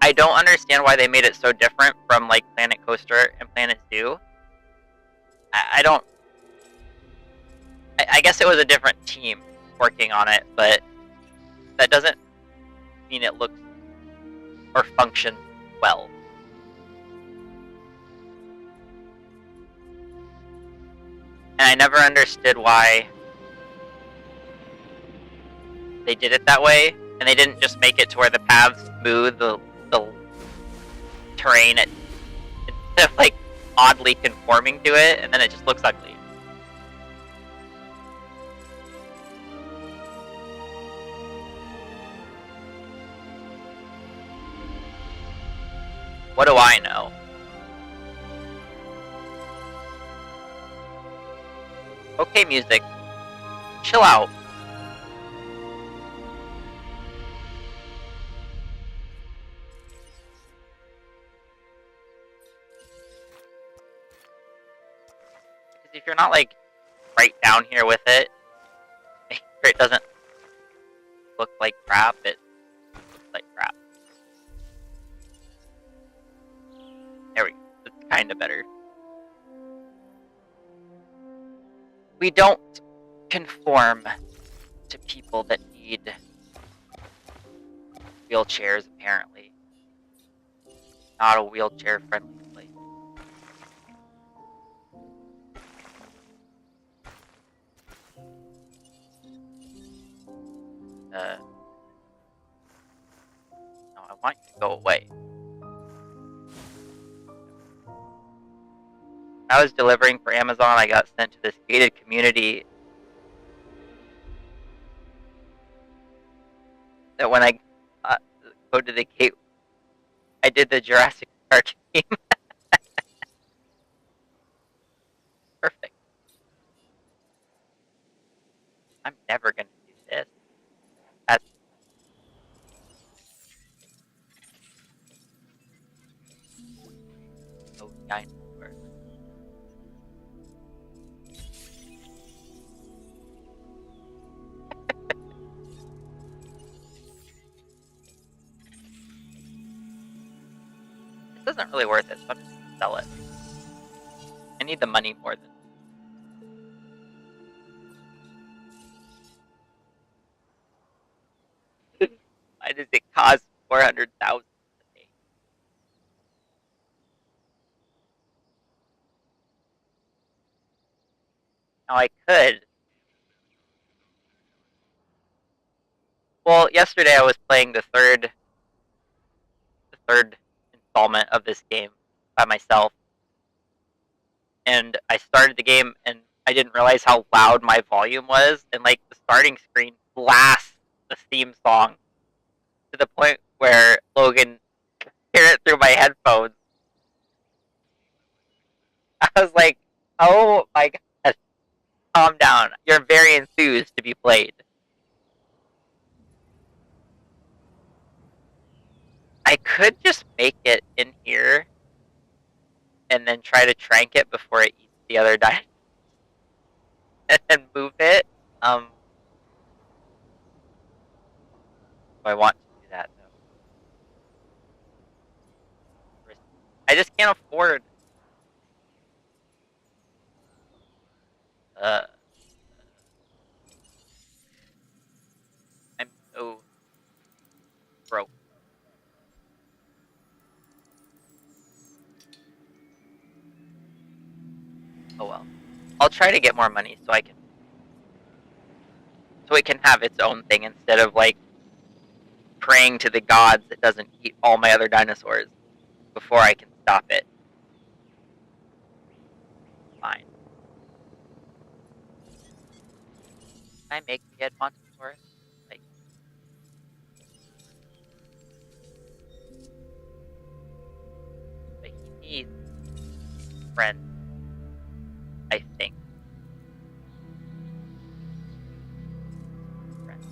I don't understand why they made it so different from like Planet Coaster and Planet Zoo. I don't... I guess it was a different team working on it, but that doesn't mean it looks or functions well. And I never understood why they did it that way. And they didn't just make it to where the paths smooth the terrain instead of like oddly conforming to it, and then it just looks ugly. What do I know? Okay, music. Chill out. Because if you're not like right down here with it, make sure it doesn't look like crap, it looks like crap. There we go. It's kind of better. We don't conform to people that need wheelchairs, apparently. Not a wheelchair-friendly place. No, I want you to go away. I was delivering for Amazon, I got sent to this gated community that when I go to the gate, I did the Jurassic Park game. Perfect. I'm never going to do this. That's so dinosaur. This isn't really worth it, so I'm just gonna sell it. I need the money more than. Why does it cost 400,000 a day? Now I could. Well, yesterday I was playing the third installment of this game by myself, and I started the game and I didn't realize how loud my volume was, and like the starting screen blasts the theme song to the point where Logan could hear it through my headphones. I was like, oh my god, calm down. You're very enthused to be played. I could just make it in here and then try to trank it before it eats the other dinosaur and then move it. I want to do that though. I just can't afford. I'm so broke. Oh well. I'll try to get more money so it can have its own thing instead of like praying to the gods it doesn't eat all my other dinosaurs before I can stop it. Fine. Can I make the Edmontosaurus? Like, but he needs friends, I think. Friends.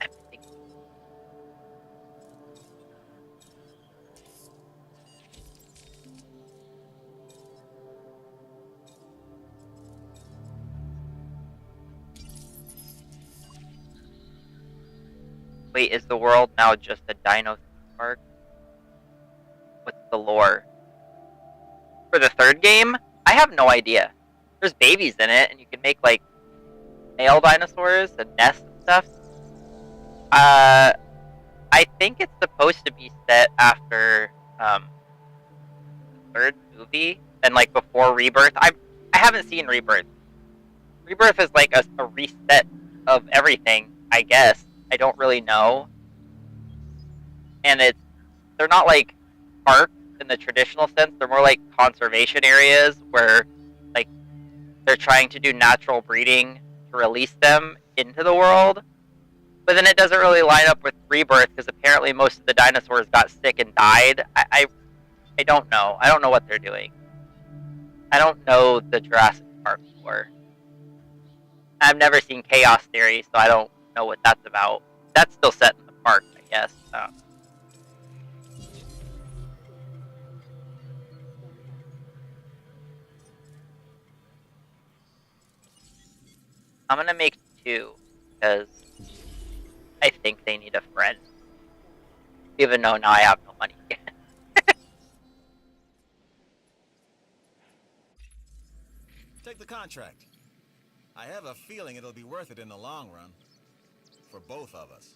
I'm thinking. Wait, is the world now just a dino park? What's the lore? For the third game? I have no idea. There's babies in it, and you can make, like, male dinosaurs and nests and stuff. I think it's supposed to be set after, the third movie, and, like, before Rebirth. I haven't seen Rebirth. Rebirth is like a reset of everything, I guess. I don't really know. And they're not like parks in the traditional sense. They're more like conservation areas where like they're trying to do natural breeding to release them into the world. But then it doesn't really line up with Rebirth because apparently most of the dinosaurs got sick and died. I don't know. I don't know what they're doing. I don't know the Jurassic Park lore. I've never seen Chaos Theory, so I don't know what that's about. That's still set in the park, I guess. I'm gonna make 2 because I think they need a friend. Even though now I have no money. Take the contract. I have a feeling it'll be worth it in the long run. For both of us.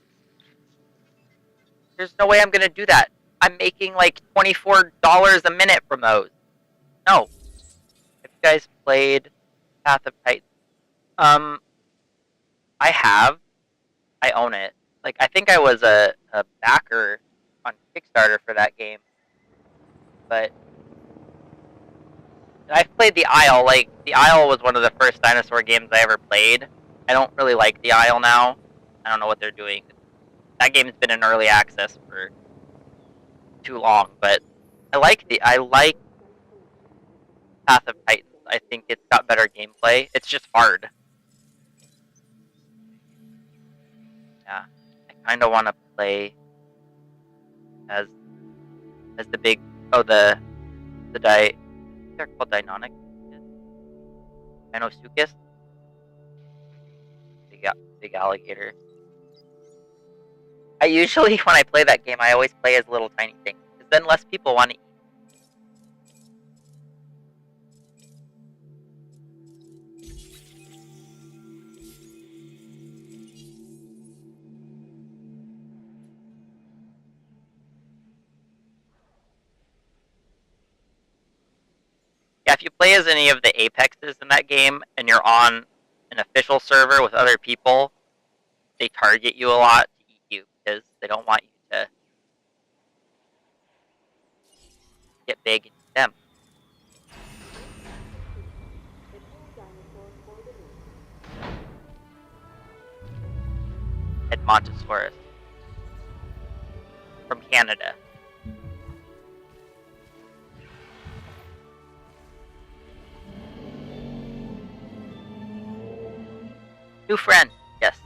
There's no way I'm gonna do that. I'm making like $24 a minute from those. No. Have you guys played Path of Titans? I have. I own it. Like, I think I was a backer on Kickstarter for that game. But I've played The Isle. Like, The Isle was one of the first dinosaur games I ever played. I don't really like The Isle now. I don't know what they're doing. That game's been in early access for too long, but I like Path of Titans. I think it's got better gameplay. It's just hard. Yeah, I kind of want to play as the big they're called Deinonychus, Dinosuchus, big alligator. I usually, when I play that game, I always play as little tiny things, because then less people want to eat. Yeah, if you play as any of the Apexes in that game, and you're on an official server with other people, they target you a lot to eat you, because they don't want you to get big and eat them. Edmontosaurus. From Canada. New friend, yes.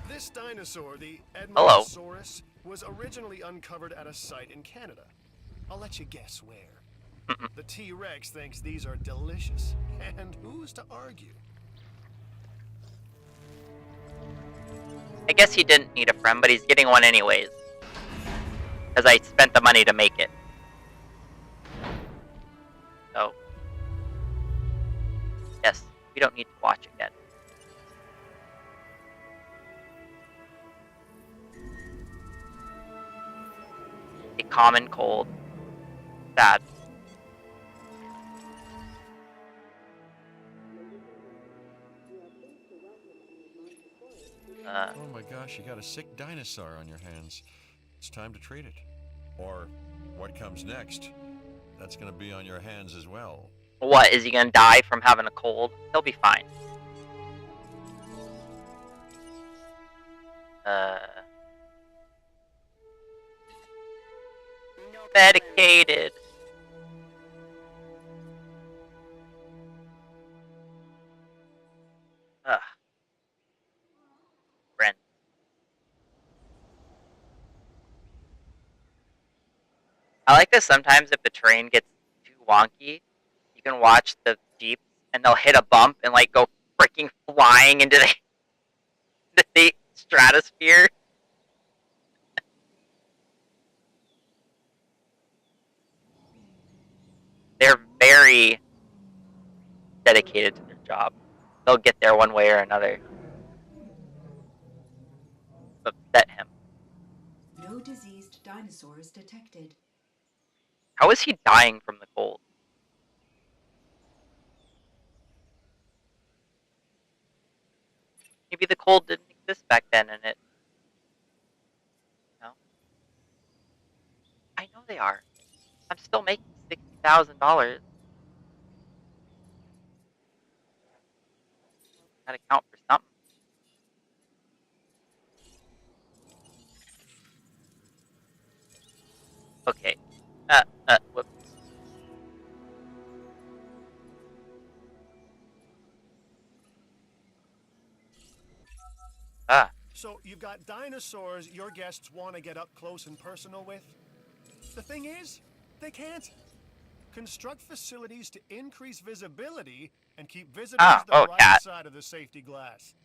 This dinosaur, the Hello. Edmontosaurus, was originally uncovered at a site in Canada. I'll let you guess where. The T-Rex thinks these are delicious, and who's to argue? I guess he didn't need a friend, but he's getting one anyways. Because I spent the money to make it. So. Yes, we don't need to watch again. A common cold. Sad. Oh my gosh, you got a sick dinosaur on your hands. It's time to treat it. Or what comes next? That's gonna be on your hands as well. What, is he gonna die from having a cold? He'll be fine. Medicated. Ugh. Friend. I like this sometimes if the terrain gets too wonky, you can watch the Jeeps and they'll hit a bump and like go freaking flying into the stratosphere. They're very dedicated to their job. They'll get there one way or another. Upset him. No diseased dinosaurs detected. How is he dying from the cold? Maybe the cold didn't exist back then, and it. You know, I know they are. I'm still making $60,000. Gotta count for something. Okay. Whoops. Ah. So you've got dinosaurs your guests want to get up close and personal with? The thing is, they can't. Construct facilities to increase visibility and keep visitors the Oh, right cat. side of the safety glass.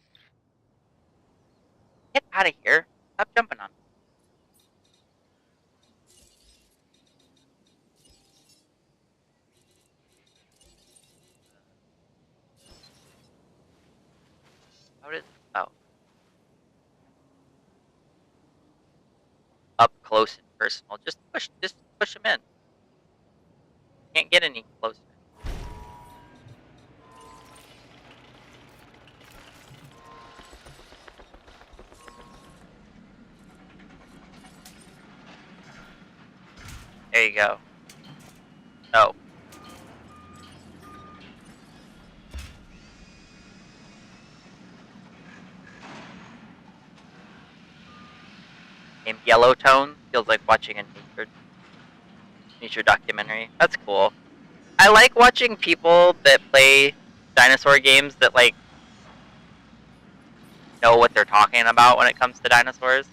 Get out of here. Stop jumping on me. How did. Oh. Up close and personal. Just push him in. Can't get any closer. There you go. Oh. Named Yellow Tone. Feels like watching a nature documentary. That's cool. I like watching people that play dinosaur games that like know what they're talking about when it comes to dinosaurs.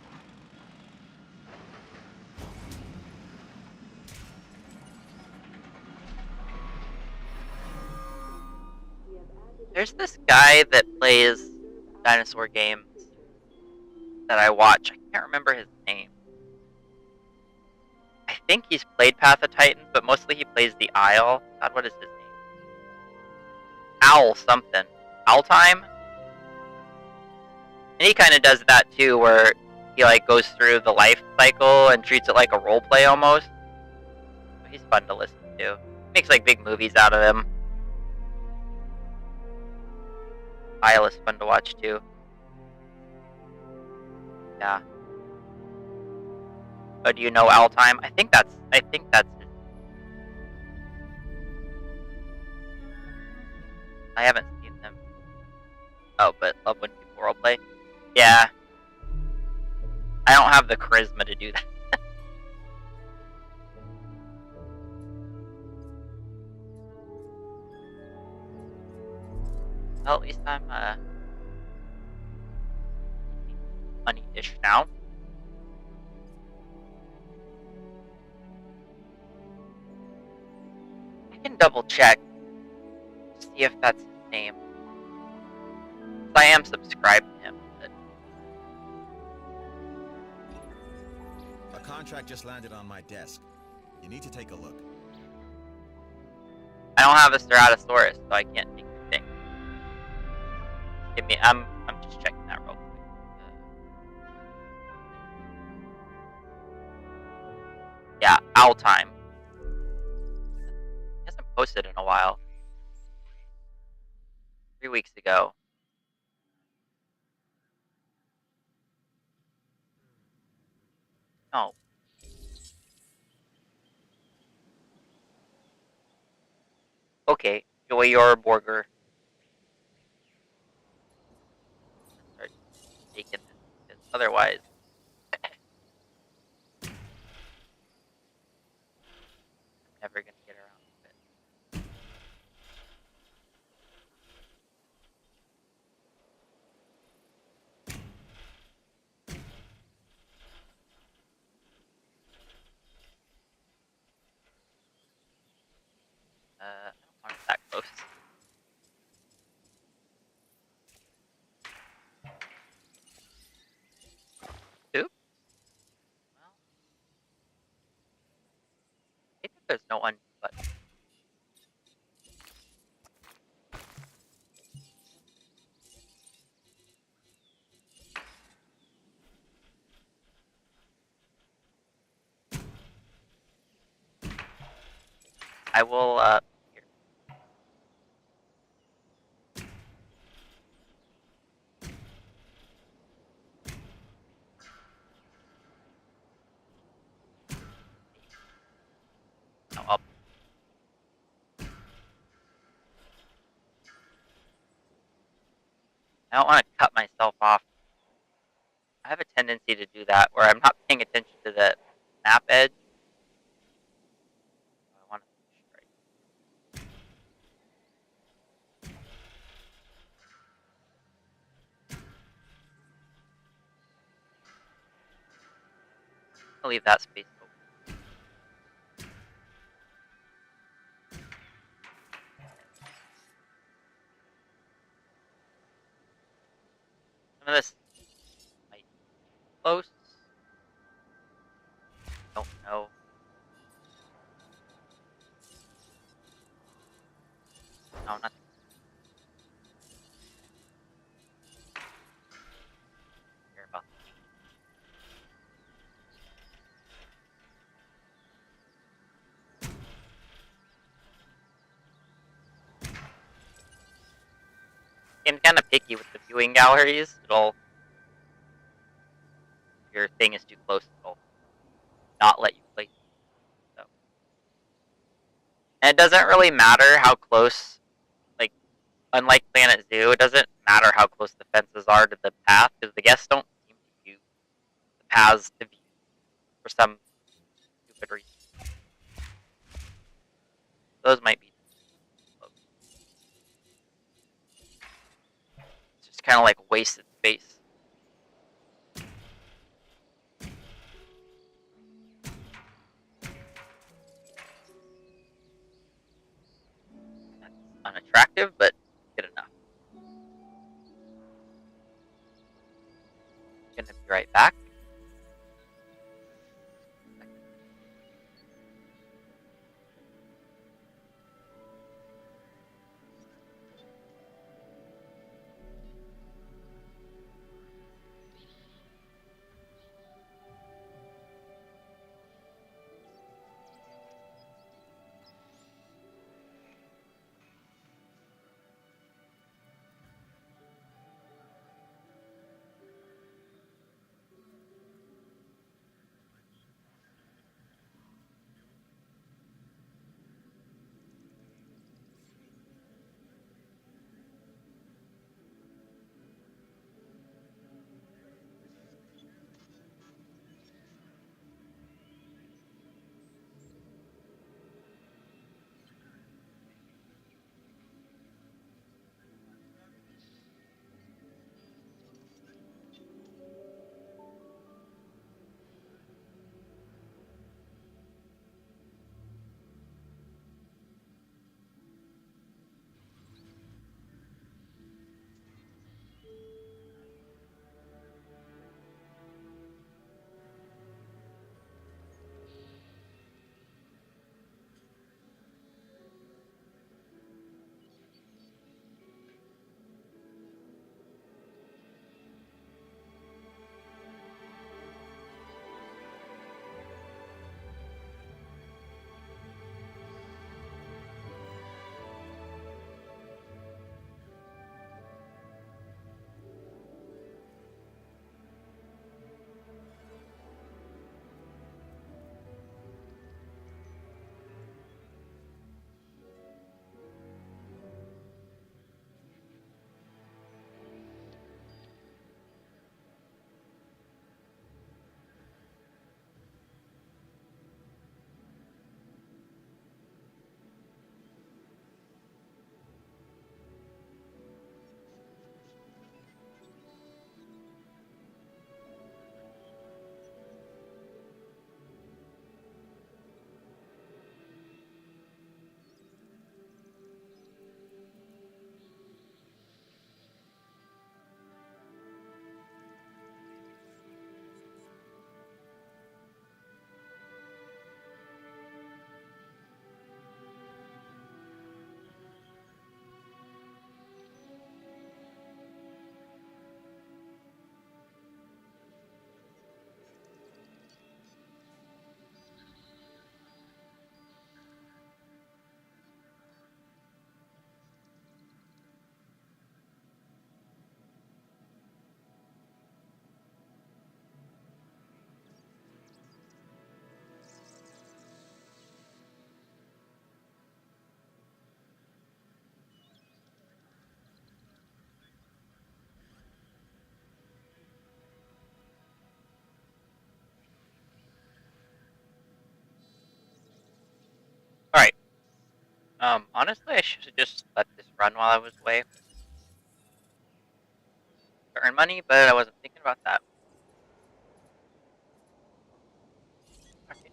There's this guy that plays dinosaur games that I watch. I can't remember his name. I think he's played Path of Titans, but mostly he plays the Isle. God, what is his name? Owl something. Owl Time? And he kind of does that too, where he like goes through the life cycle and treats it like a role play almost. He's fun to listen to. Makes like big movies out of him. Isle is fun to watch too. Yeah. Oh, do you know Owl Time? I think that's his. I haven't seen them. Oh, but love when people roleplay. Yeah. I don't have the charisma to do that. Well, at least I'm money-ish now. I can double check, see if that's his name. I am subscribed to him. But... A contract just landed on my desk. You need to take a look. I don't have a Ceratosaurus, so I can't take your thing. Give me. I'm just checking that real quick. Yeah, Owl Time. He hasn't posted in a while. 3 weeks ago. Oh. Okay, enjoy your burger. Start taking this, because otherwise, I'm never gonna get around to it. I don't want it that close. Oop. Well, maybe there's no undo button. I will, here. I don't want to cut myself off. I have a tendency to do that where I'm not paying attention to the map edge. I want to straight. I'll leave that space open. Some of this might be close. Don't know. No, not care about that. I'm kind of picky with the viewing galleries. It'll, if your thing is too close, it'll not let you place it. So, and it doesn't really matter how close. Like, unlike Planet Zoo, it doesn't matter how close the fences are to the path because the guests don't seem to use the paths to view for some stupid reason. Those might be close. It's just kind of like wasted space. That's unattractive, but good enough. Gonna be right back. Honestly, I should have just let this run while I was away to earn money, but I wasn't thinking about that. Okay.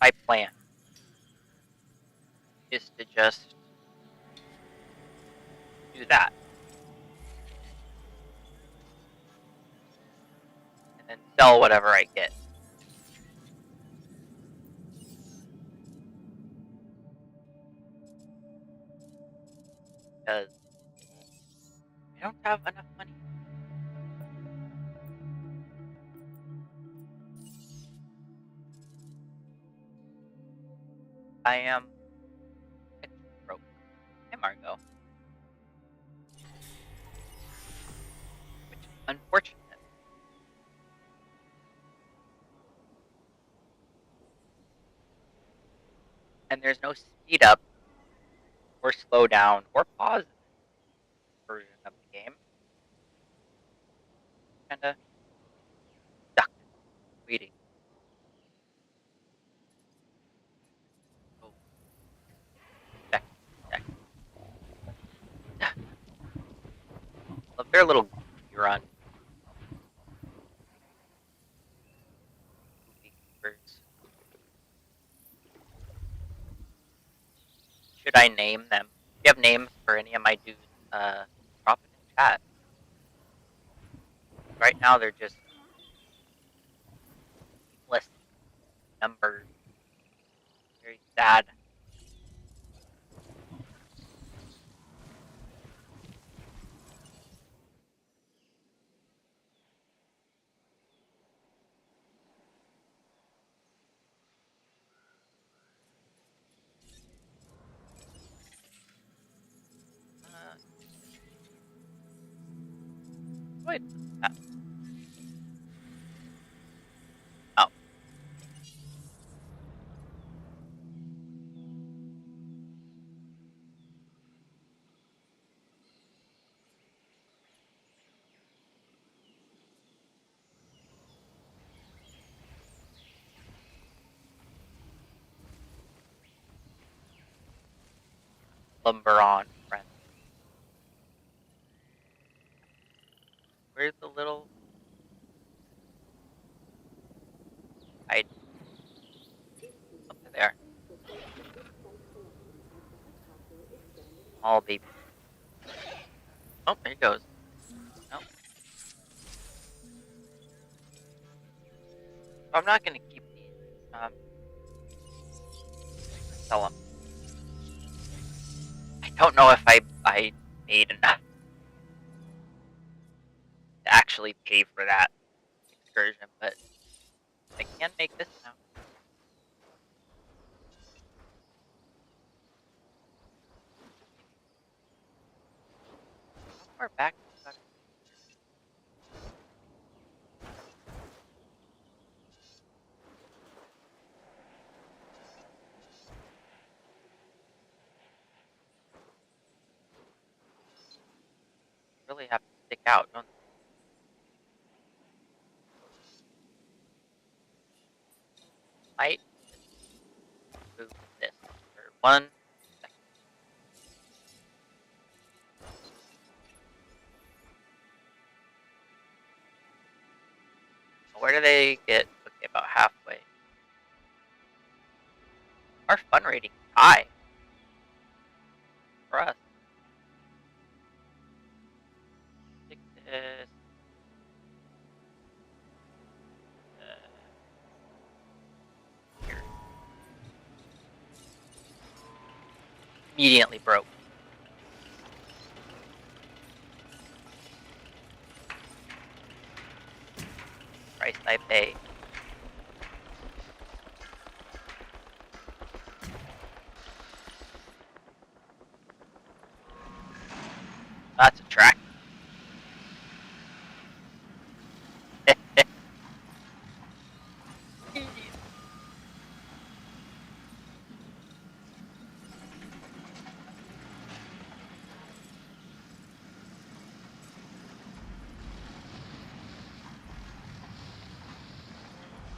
My plan is to just do that and then sell whatever I get. Because I don't have enough money. I am broke. Hey, Margot. Which is unfortunate. And there's no speed up or slow down or pause in this version of the game. Kinda stuck waiting. Oh, check, check. Love their little goofy run. Goofy goofers. Should I name them? If you have names for any of my dudes, drop it in chat. Right now they're just nameless numbers. Very sad. Wait. Oh. Lumber on, friend. Where's the little hide? Up there. Small baby. Oh, there he goes. No. I'm not gonna keep these. Sell them. I don't know if I made enough to actually pay for that excursion, but I can make this now. How far back? Really have to stick out, don't they? Might move this for 1 second. Where do they get? Okay, about halfway. Our fun rating is high for us. Stick this. Here. Immediately broke. Price I pay. That's a track.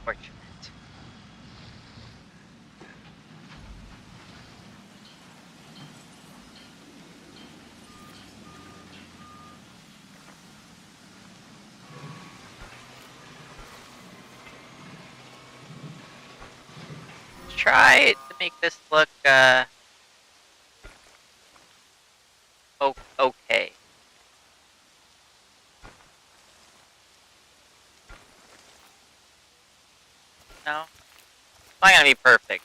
Fortunate. try to make this look okay. No, it's not gonna be perfect,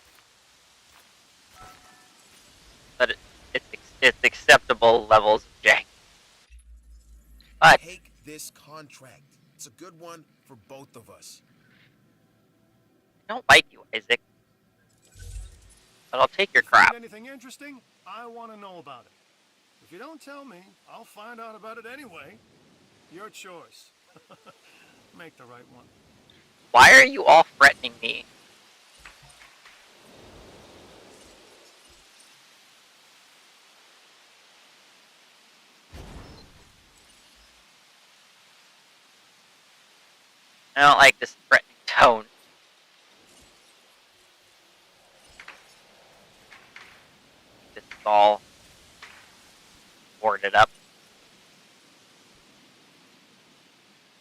but it's acceptable levels of jank. But Take this contract. It's a good one for both of us. I don't like you, Isaac. But I'll take your If you crap. find anything interesting, I want to know about it. If you don't tell me, I'll find out about it anyway. Your choice. Make the right one. Why are you all threatening me? I don't like this threatening tone. This is all boarded up.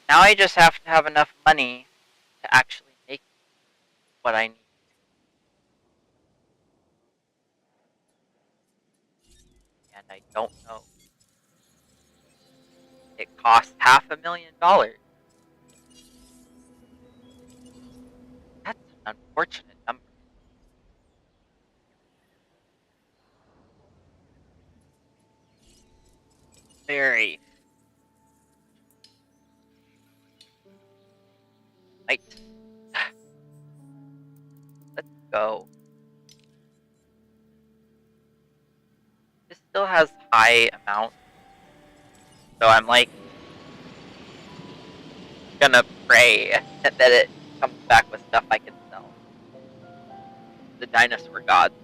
Now I just have to have enough money to actually make what I need. And I don't know. It costs $500,000. That's an unfortunate number. Very. Right. Let's go. This still has high amounts. So I'm like gonna pray that it comes back with stuff I can sell. The dinosaur gods.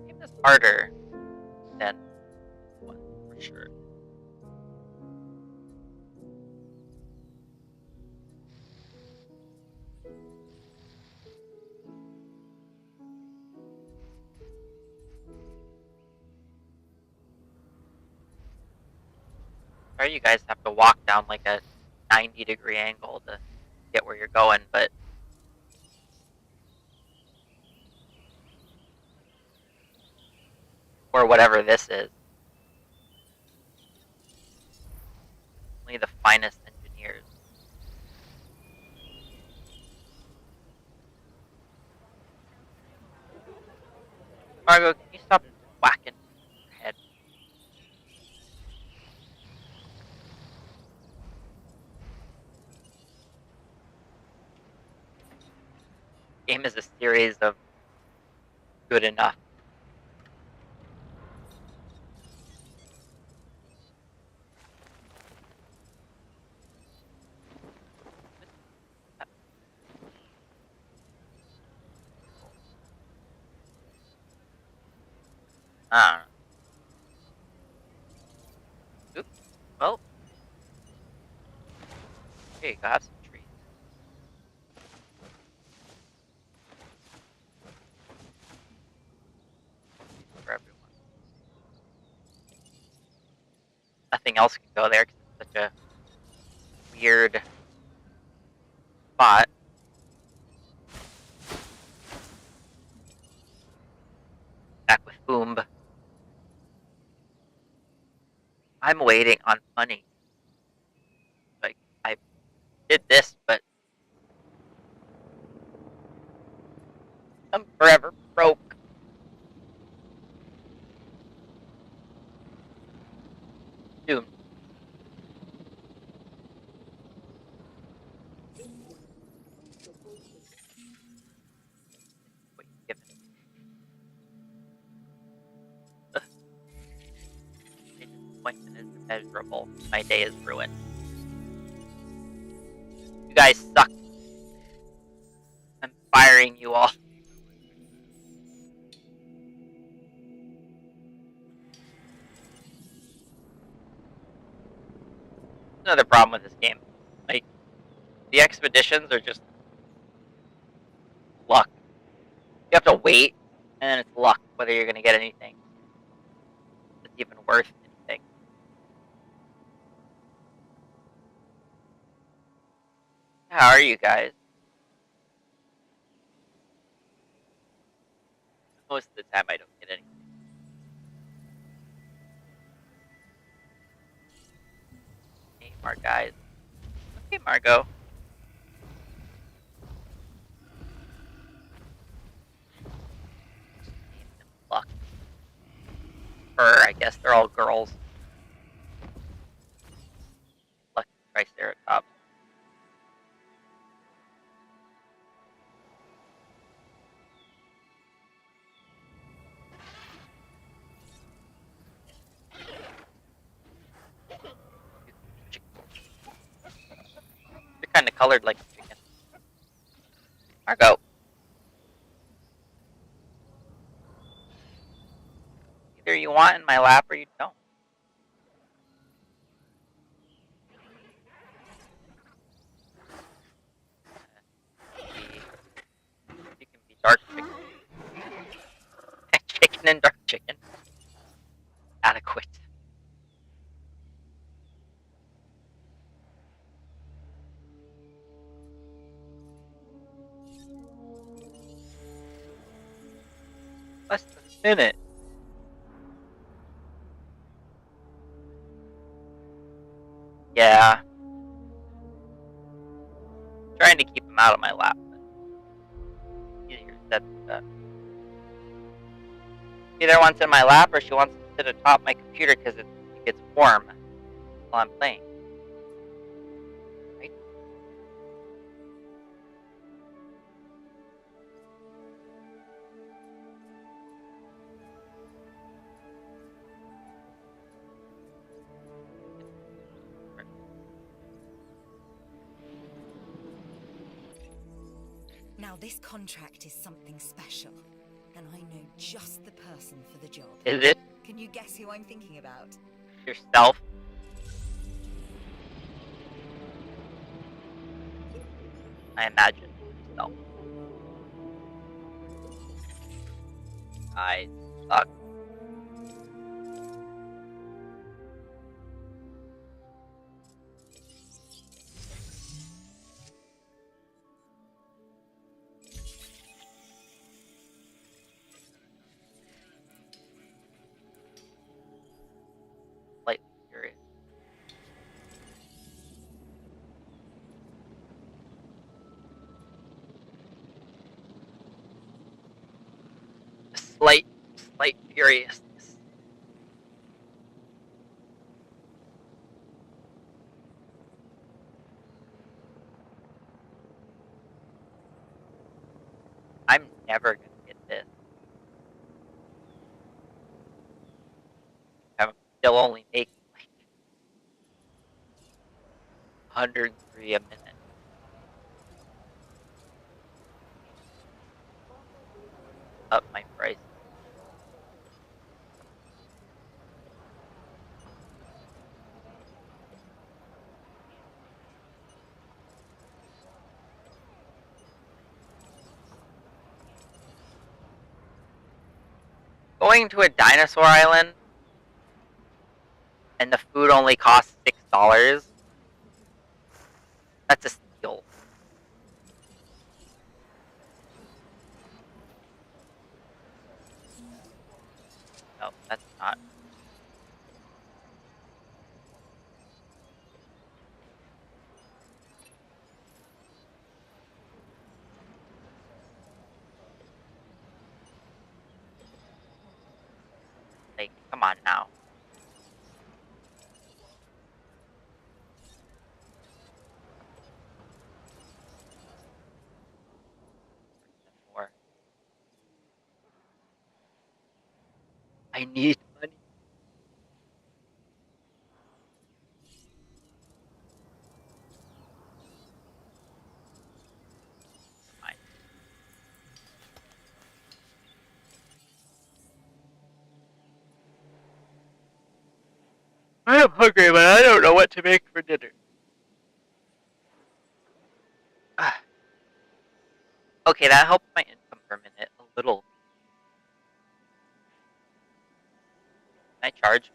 Game is harder than one for sure. Or you guys have to walk down like a 90-degree angle to get where you're going, but or whatever this is. Only the finest engineers. Margo, can you stop whacking your head? Game is a series of good enough. I don't know. Oops. Well, here you go. Have some trees. For everyone. Nothing else can go there because it's such a weird spot. Back with Boom. I'm waiting on money. Like, I did this, but I'm forever broke. Doomed. Wait, give it. My disappointment is immeasurable. My day is ruined. You guys suck. I'm firing you all. Another problem with this game. Like, the expeditions are just luck. You have to wait, and then it's luck whether you're gonna get anything that's even worth anything. How are you guys? Most of the time I don't get anything. Hey, guys. Okay, Margot. Luck. I guess they're all girls. Lucky Triceratops. They're kind of colored like a chicken. Margot. Either you want in my lap or you don't. You can be dark chicken. Chicken and dark chicken. Adequate. Less than a minute. Yeah. Trying to keep him out of my lap. Easier said than done. She either wants in my lap or she wants to sit atop my computer because it gets warm while I'm playing. Right? Now, this contract is something special, and I know just the person for the job. Is it Can you guess who I'm thinking about? yourself? I imagine yourself. I suck. Slightly curious. Slight furiousness. I'm never gonna get this. I'm still only making like 103 a minute. Up my price. Going to a dinosaur island and the food only costs $6. That's a steal. No, that's not. Like, come on now. More. I need money. Fine. I am hungry, but I don't know what to make for dinner. Okay, that helped my income for a minute. A little. Can I charge?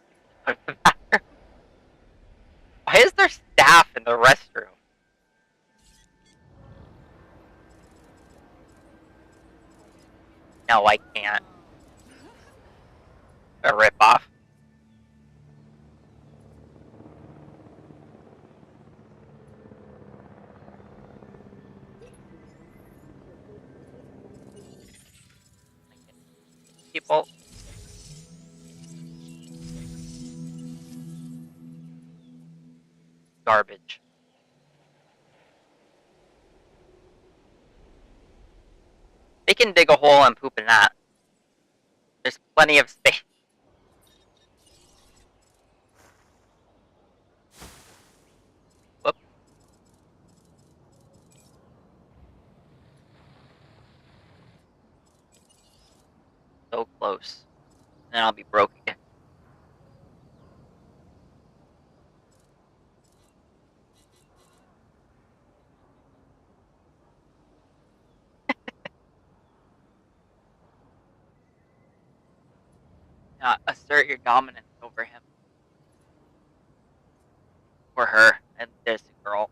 Why is there staff in the restroom? No, I can't. A ripoff. People. Garbage. They can dig a hole and poop in that. There's plenty of space. Whoop. So close. And then I'll be broke again. Assert your dominance over him. Or her. And there's a girl.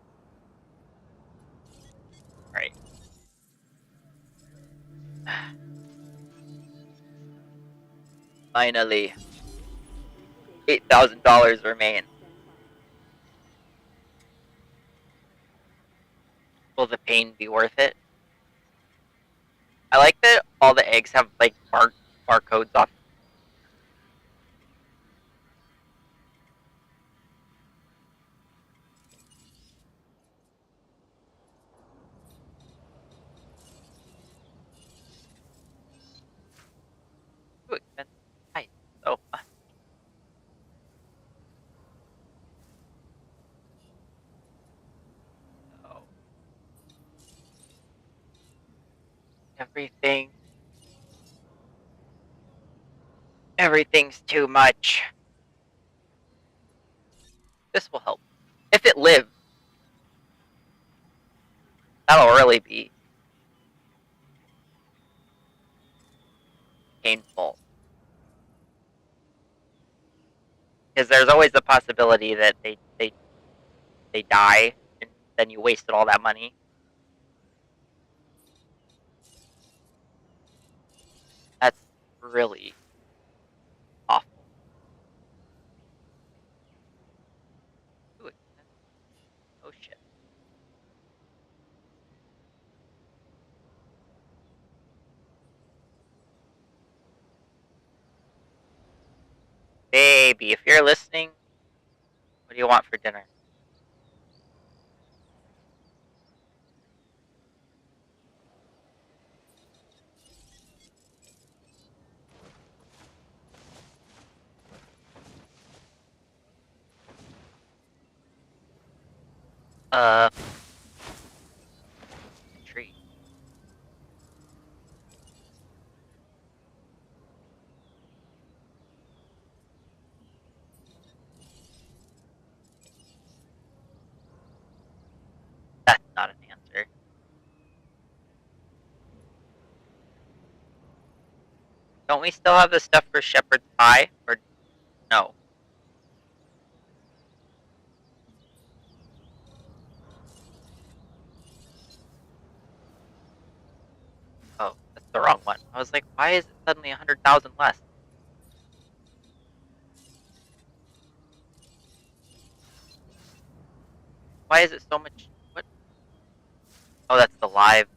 Right. Finally. $8,000 remain. Will the pain be worth it? I like that all the eggs have like barcodes off. Too expensive. Nice. So so everything everything's too much. This will help. If it lives, that'll really be painful. Because there's always the possibility that they die and then you wasted all that money. That's really awful. Too expensive. Oh shit. Baby, if you're listening, what do you want for dinner? Tree. That's not an answer. Don't we still have the stuff for shepherd's pie? Or no? Oh, that's the wrong one. I was like, why is it suddenly 100,000 less? Why is it so much? What? Oh, that's the live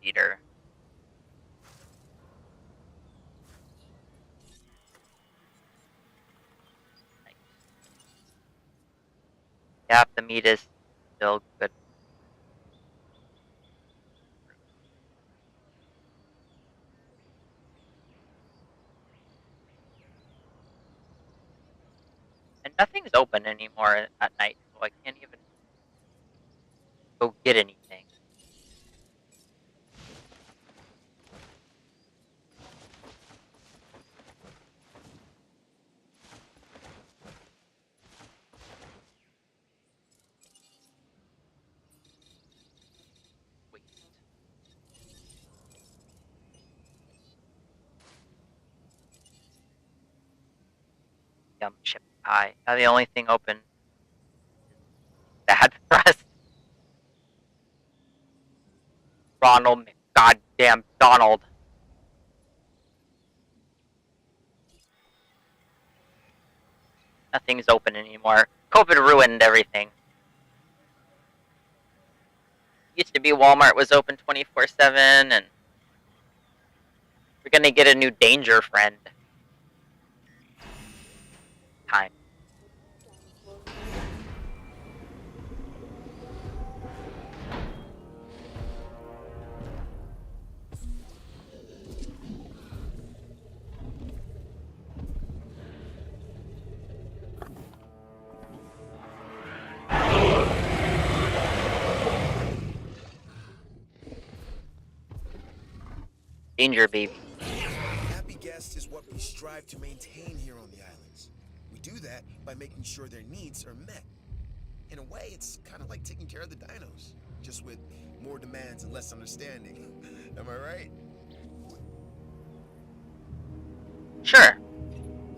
feeder. Yeah, the meat is still good. And nothing's open anymore at night, so I can't even go get anything. Waste. Yum chip pie. Now the only thing open is bad for us. Ronald McGoddamn Donald. Nothing's open anymore. COVID ruined everything. Used to be Walmart was open 24/7, and we're gonna get a new danger friend. Time. Danger baby. Happy guest is what we strive to maintain here on the islands. We do that by making sure their needs are met. In a way, it's kind of like taking care of the dinos, just with more demands and less understanding. Am I right? Sure.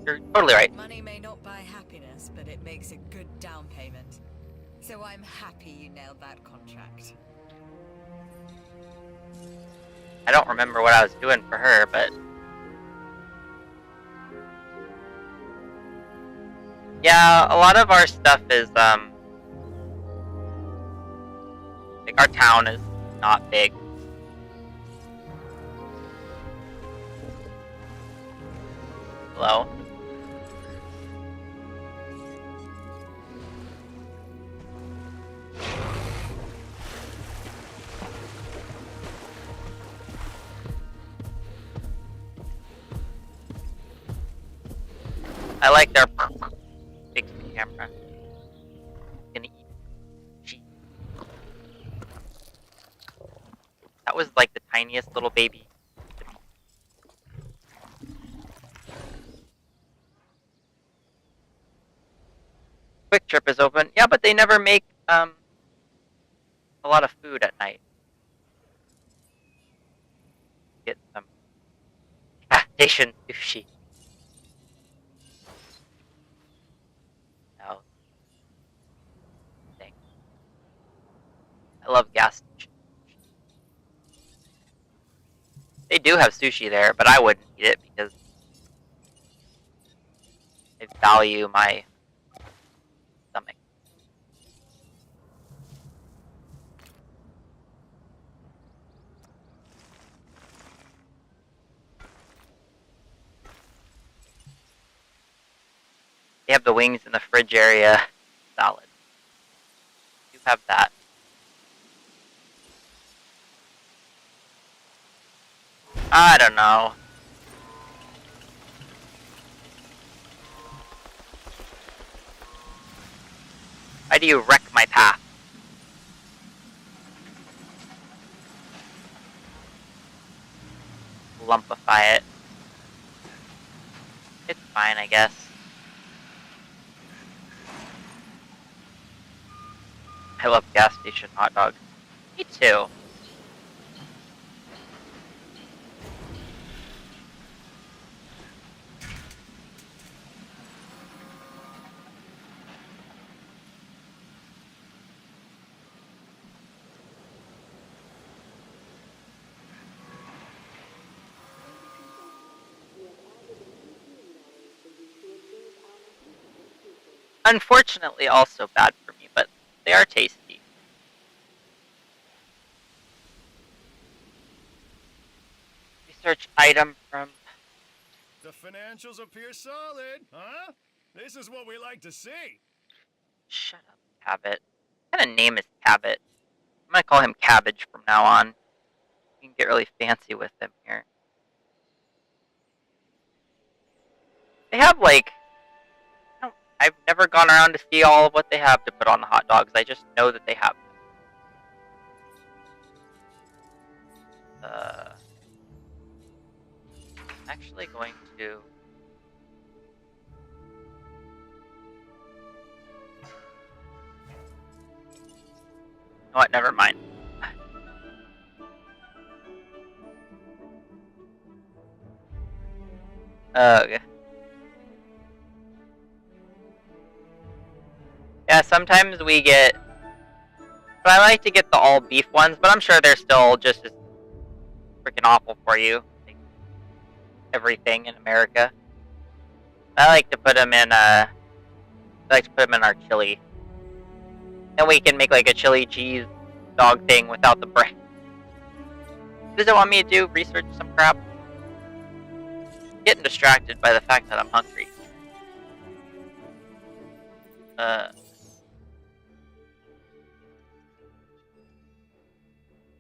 You're totally right. Money may not buy happiness, but it makes a good down payment. So I'm happy you nailed that contract. I don't remember what I was doing for her, but... yeah, a lot of our stuff is, like, our town is not big. Hello? I like their fixed camera. Gonna eat cheese. That was like the tiniest little baby. Quick Trip is open. Yeah, but they never make a lot of food at night. Get some gas station sushi. No. Thing. I love gas station. They do have sushi there, but I wouldn't eat it because I value my stomach. They have the wings in the fridge area. Solid. You have that. I don't know. Why do you wreck my path? Lumpify it. It's fine, I guess. I love gas station hot dogs. Me too. Unfortunately, also bad for me, but they are tasty. Research item from... The financials appear solid, huh? This is what we like to see. Shut up, Cabot. What kind of name is Cabot? I'm gonna call him Cabbage from now on. You can get really fancy with him here. They have, like... I've never gone around to see all of what they have to put on the hot dogs. I just know that they have them. I'm actually going to... you know what? Never mind. Okay. Yeah, sometimes we get... but I like to get the all beef ones, but I'm sure they're still just as freaking awful for you. Like everything in America. I like to put them in I like to put them in our chili. Then we can make like a chili cheese dog thing without the bread. Does it want me to do? Research some crap? I'm getting distracted by the fact that I'm hungry. The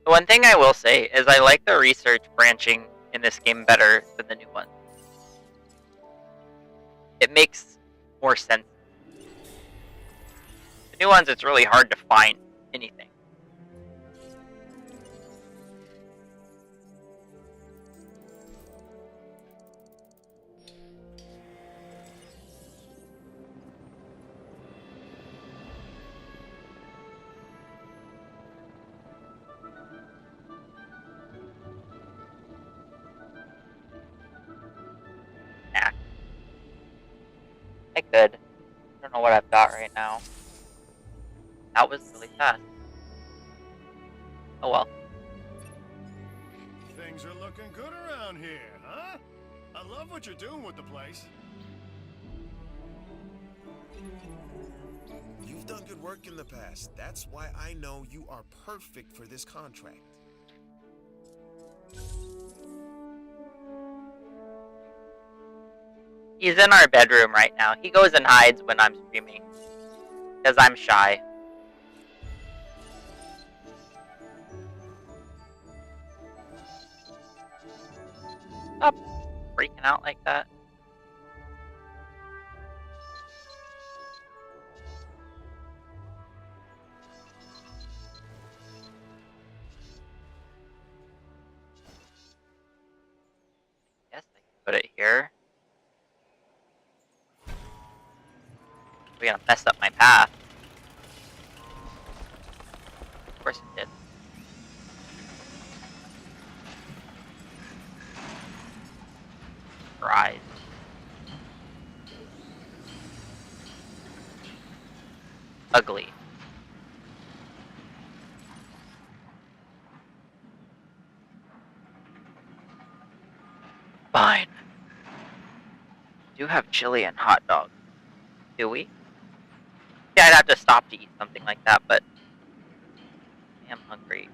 one thing I will say is I like the research branching in this game better than the new one. It makes more sense. The new ones, it's really hard to find anything. Nah. I could. I don't know what I've got right now. That was really fast. Oh well. Things are looking good around here, huh? I love what you're doing with the place. You've done good work in the past. That's why I know you are perfect for this contract. He's in our bedroom right now. He goes and hides when I'm streaming. Because I'm shy. Stop freaking out like that. Yes, I can put it here. We're gonna mess up my path. Of course it did. Rise. Ugly. Fine. We do have chili and hot dogs. Do we? Yeah, I'd have to stop to eat something like that, but I am hungry.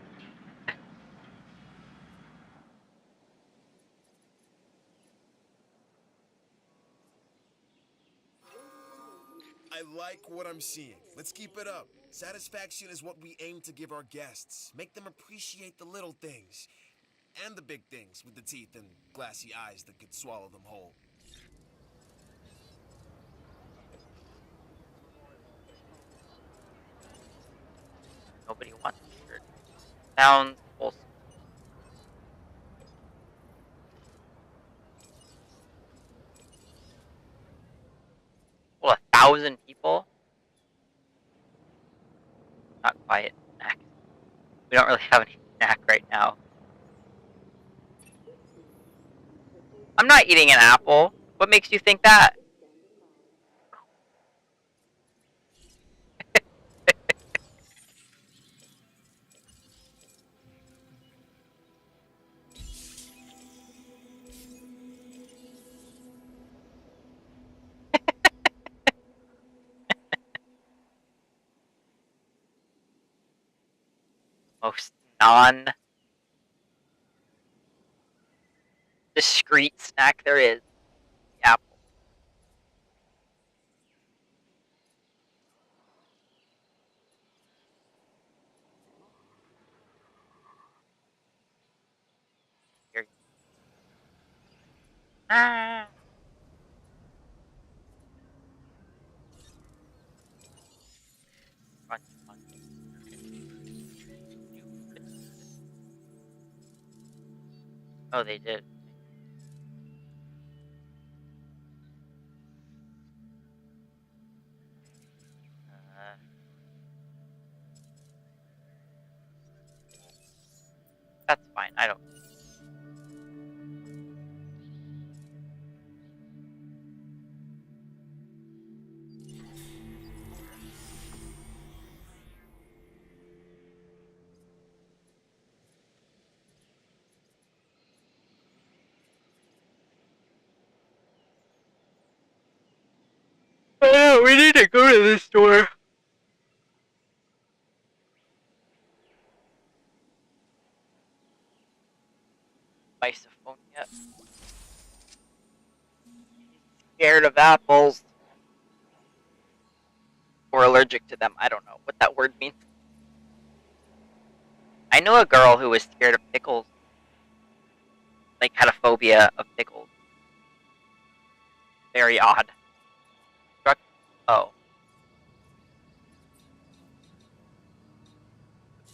I like what I'm seeing. Let's keep it up. Satisfaction is what we aim to give our guests. Make them appreciate the little things. And the big things with the teeth and glassy eyes that could swallow them whole. Nobody wants a shirt. Sounds wholesome. Well, 1,000 people? Not quite. Snack. We don't really have any snack right now. I'm not eating an apple. What makes you think that? Most non-discreet snack there is. The apple. Here. Ah. Crunch, crunch. Oh, they did. That's fine. I don't. We need to can't go to this store. Misophonia. Scared of apples. Or allergic to them. I don't know what that word means. I know a girl who was scared of pickles. Like, had a phobia of pickles. Very odd. Oh.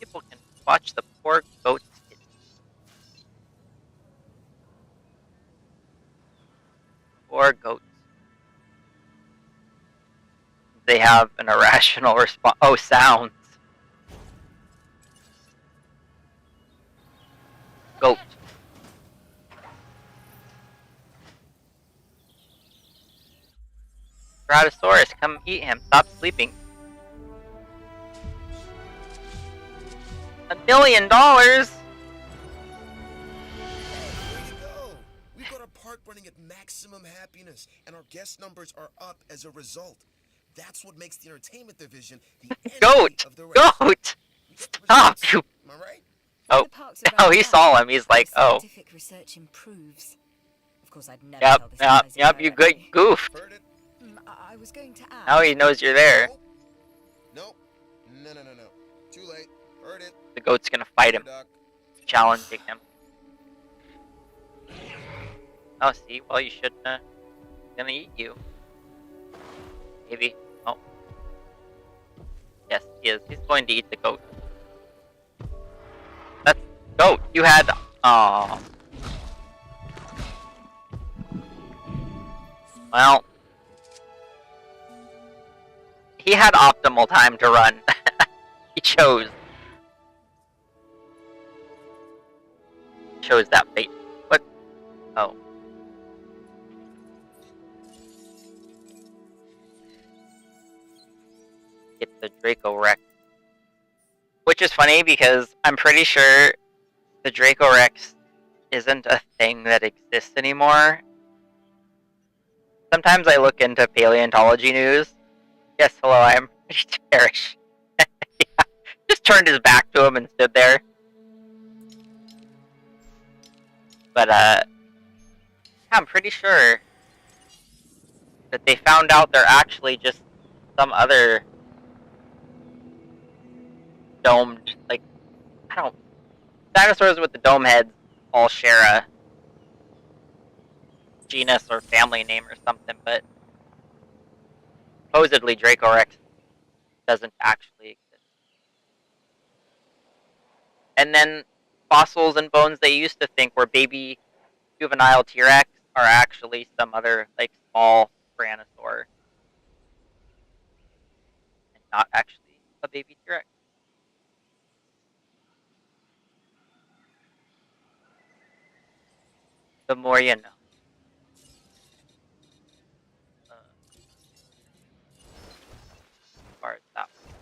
People can watch the poor goats get poor goats. They have an irrational response. Oh, sounds. Goat. Brontosaurus, come eat him. Stop sleeping. $1 million? Way to go! We've got our park running at maximum happiness, and our guest numbers are up as a result. That's what makes the entertainment division the envy Goat! of the rest. Goat! We get the Stop, results. you. Am I right? Oh. The parks are Oh, very he fun. saw him. He's like, The oh. scientific research improves. Of course, I'd never tell this to Isaac Yep, you good directly. goof. Heard it? I was going to add. Now he knows you're there. Nope. No. Too late. Heard it. The goat's gonna fight him, Duck. challenging him. Oh, see? Well, you shouldn't, he's gonna eat you. Maybe. Oh. Yes, he is. He's going to eat the goat. That's goat. You had, oh. Well. He had optimal time to run. He chose that fate. What? Oh. It's the Draco Rex. Which is funny because I'm pretty sure the Draco Rex isn't a thing that exists anymore. Sometimes I look into paleontology news. Yes, hello, I am ready to perish. Yeah. Just turned his back to him and stood there. But, yeah, I'm pretty sure that they found out they're actually just some other domed, like, I don't... Dinosaurs with the dome heads all share a genus or family name or something, but supposedly Dracorex doesn't actually exist. And then fossils and bones they used to think were baby juvenile T-Rex are actually some other, like, small Tyrannosaur. And not actually a baby T-Rex. The more you know. As far as that one.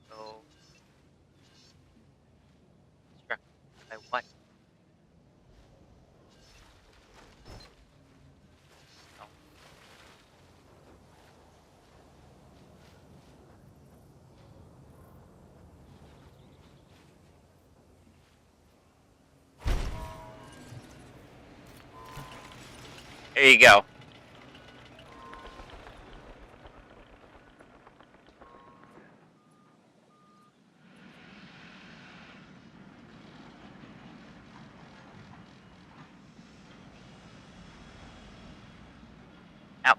So, struck by what? No. There you go. Ow.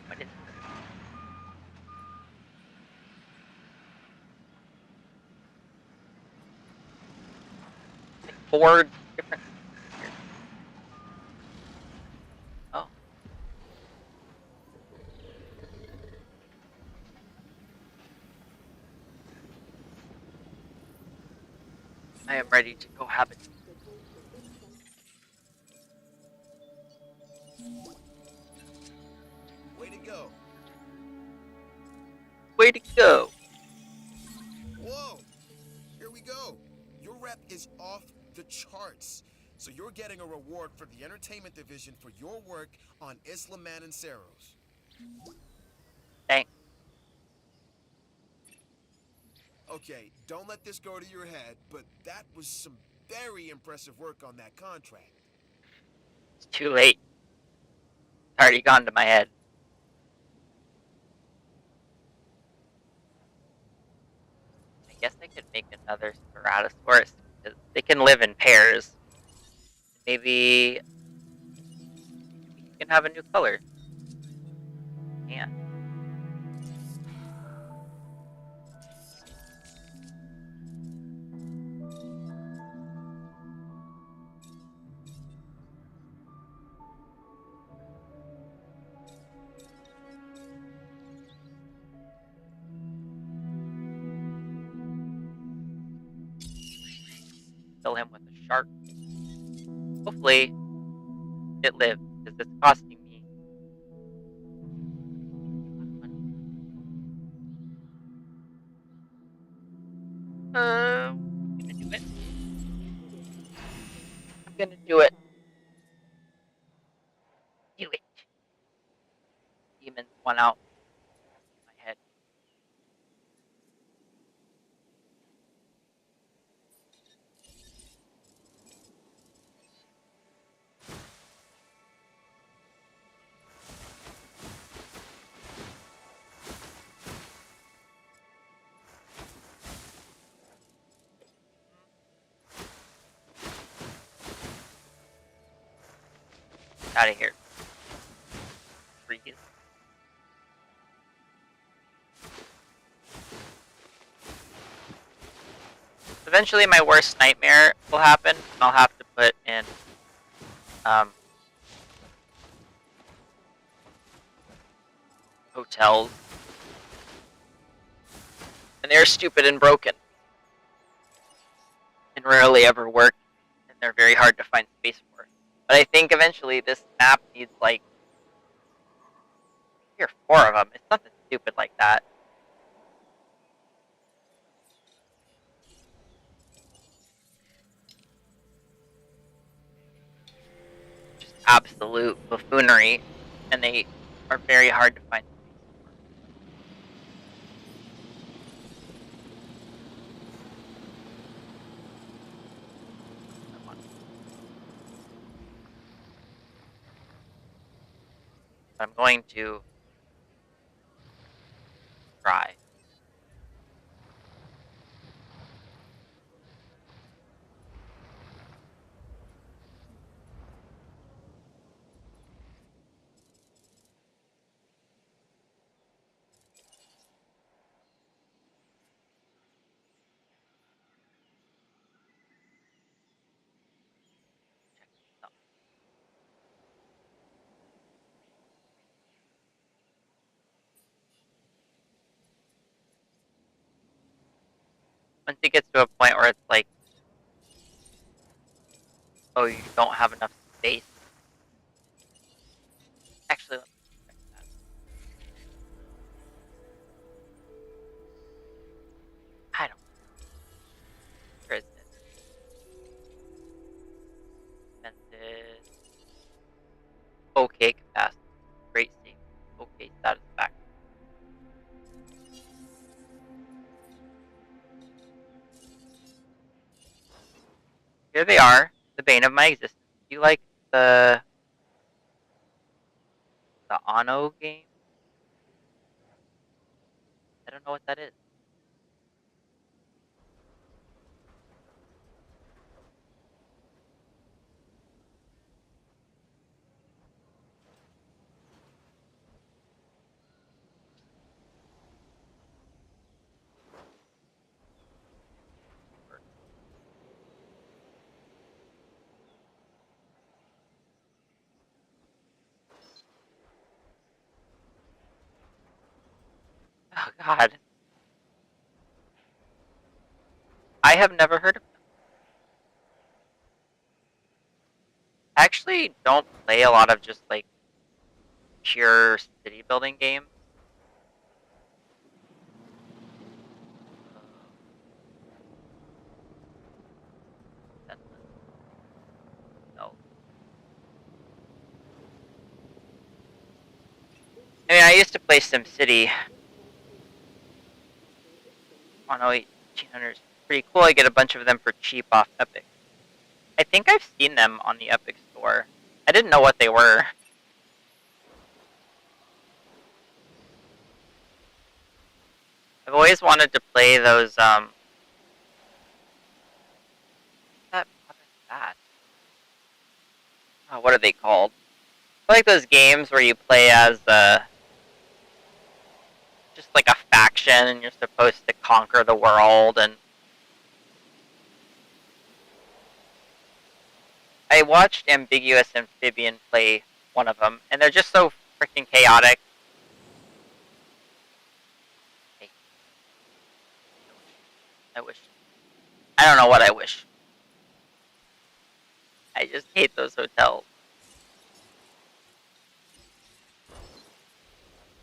What is it? Like 4 different... Oh. I am ready to cohabit. Way to go. Way to go. Whoa. is off the charts. So you're getting a reward for the entertainment division for your work on Isla Mananceros. Thanks. Okay, don't let this go to your head, but that was some very impressive work on that contract. It's too late. It's already gone to my head. I guess I could make another Ceratosaurus because they can live in pairs. Maybe you can have a new color. Yeah. Kill him with a shark. Hopefully, it lives because it's costing me a lot of money. I'm gonna do it. I'm gonna do it. Do it. Demons won out. My head. Out of here. Freeze. Eventually, my worst nightmare will happen, and I'll have to put in hotels, and they're stupid and broken, and rarely ever work, and they're very hard to find space for. But I think eventually this map needs like 3 or 4 of them. It's nothing stupid like that. Just absolute buffoonery, and they are very hard to find space for. I'm going to try. Once it gets to a point where it's like, oh, you don't have enough space. Actually, let me check that. I don't know. Where is it? Expenses. Okay capacity. Great safety. Okay satisfaction. Here they are, the bane of my existence. Do you like the Anno game? I don't know what that is. Oh god. I have never heard of them. I actually don't play a lot of just like pure city building games. I mean, I used to play SimCity on 1800s. Pretty cool. I get a bunch of them for cheap off Epic. I think I've seen them on the Epic store. I didn't know what they were. I've always wanted to play those, what is that? Oh, what are they called? I like those games where you play as, just like a faction and you're supposed to conquer the world. And I watched Ambiguous Amphibian play one of them, and they're just so freaking chaotic. I wish. I don't know what I wish. I just hate those hotels.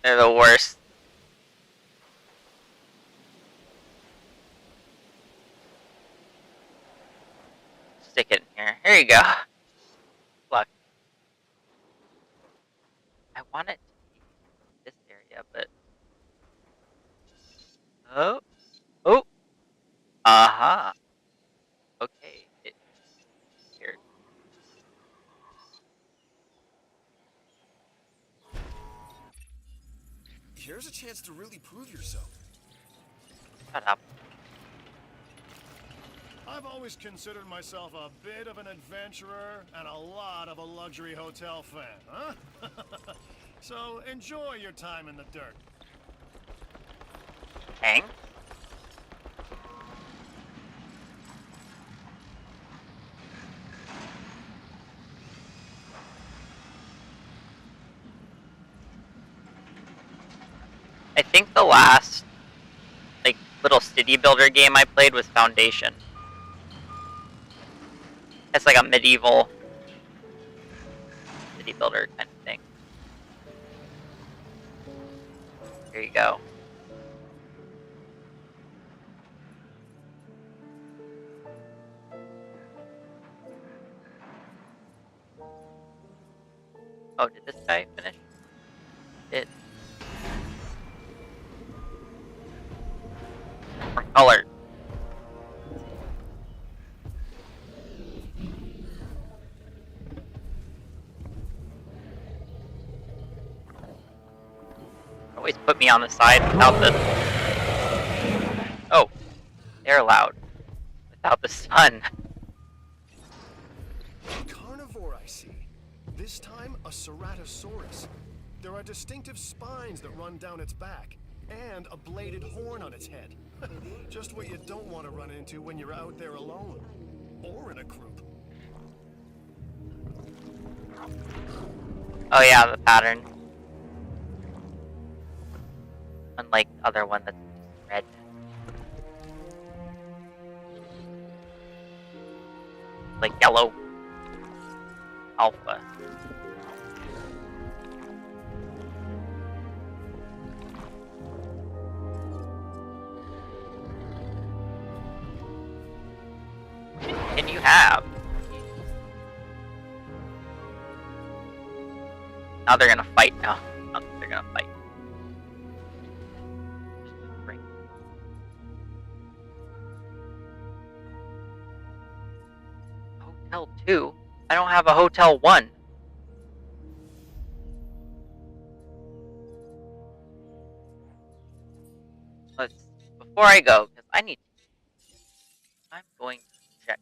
They're the worst. Stick it in here. Here you go. Luck. I want it to be this area, but... Oh. Oh. Uh-huh. Okay. Here. Here's a chance to really prove yourself. Shut up. I've always considered myself a bit of an adventurer and a lot of a luxury hotel fan, huh? So enjoy your time in the dirt. Hang. I think the last, like, little city builder game I played was Foundation. It's like a medieval city builder kind of thing. There you go. Oh, did this guy finish? It. Different color. Always put me on the side without the... Oh, they're loud. Without the sun. Carnivore, I see. This time, a ceratosaurus. There are distinctive spines that run down its back, and a bladed horn on its head. Just what you don't want to run into when you're out there alone. Or in a group. Oh yeah, the pattern. Unlike the other one that's red. Like yellow. Alpha. Can you have? Now they're gonna fight now. Now they're gonna fight. Hotel 2? I don't have a Hotel 1. Before I go, because I'm going to check.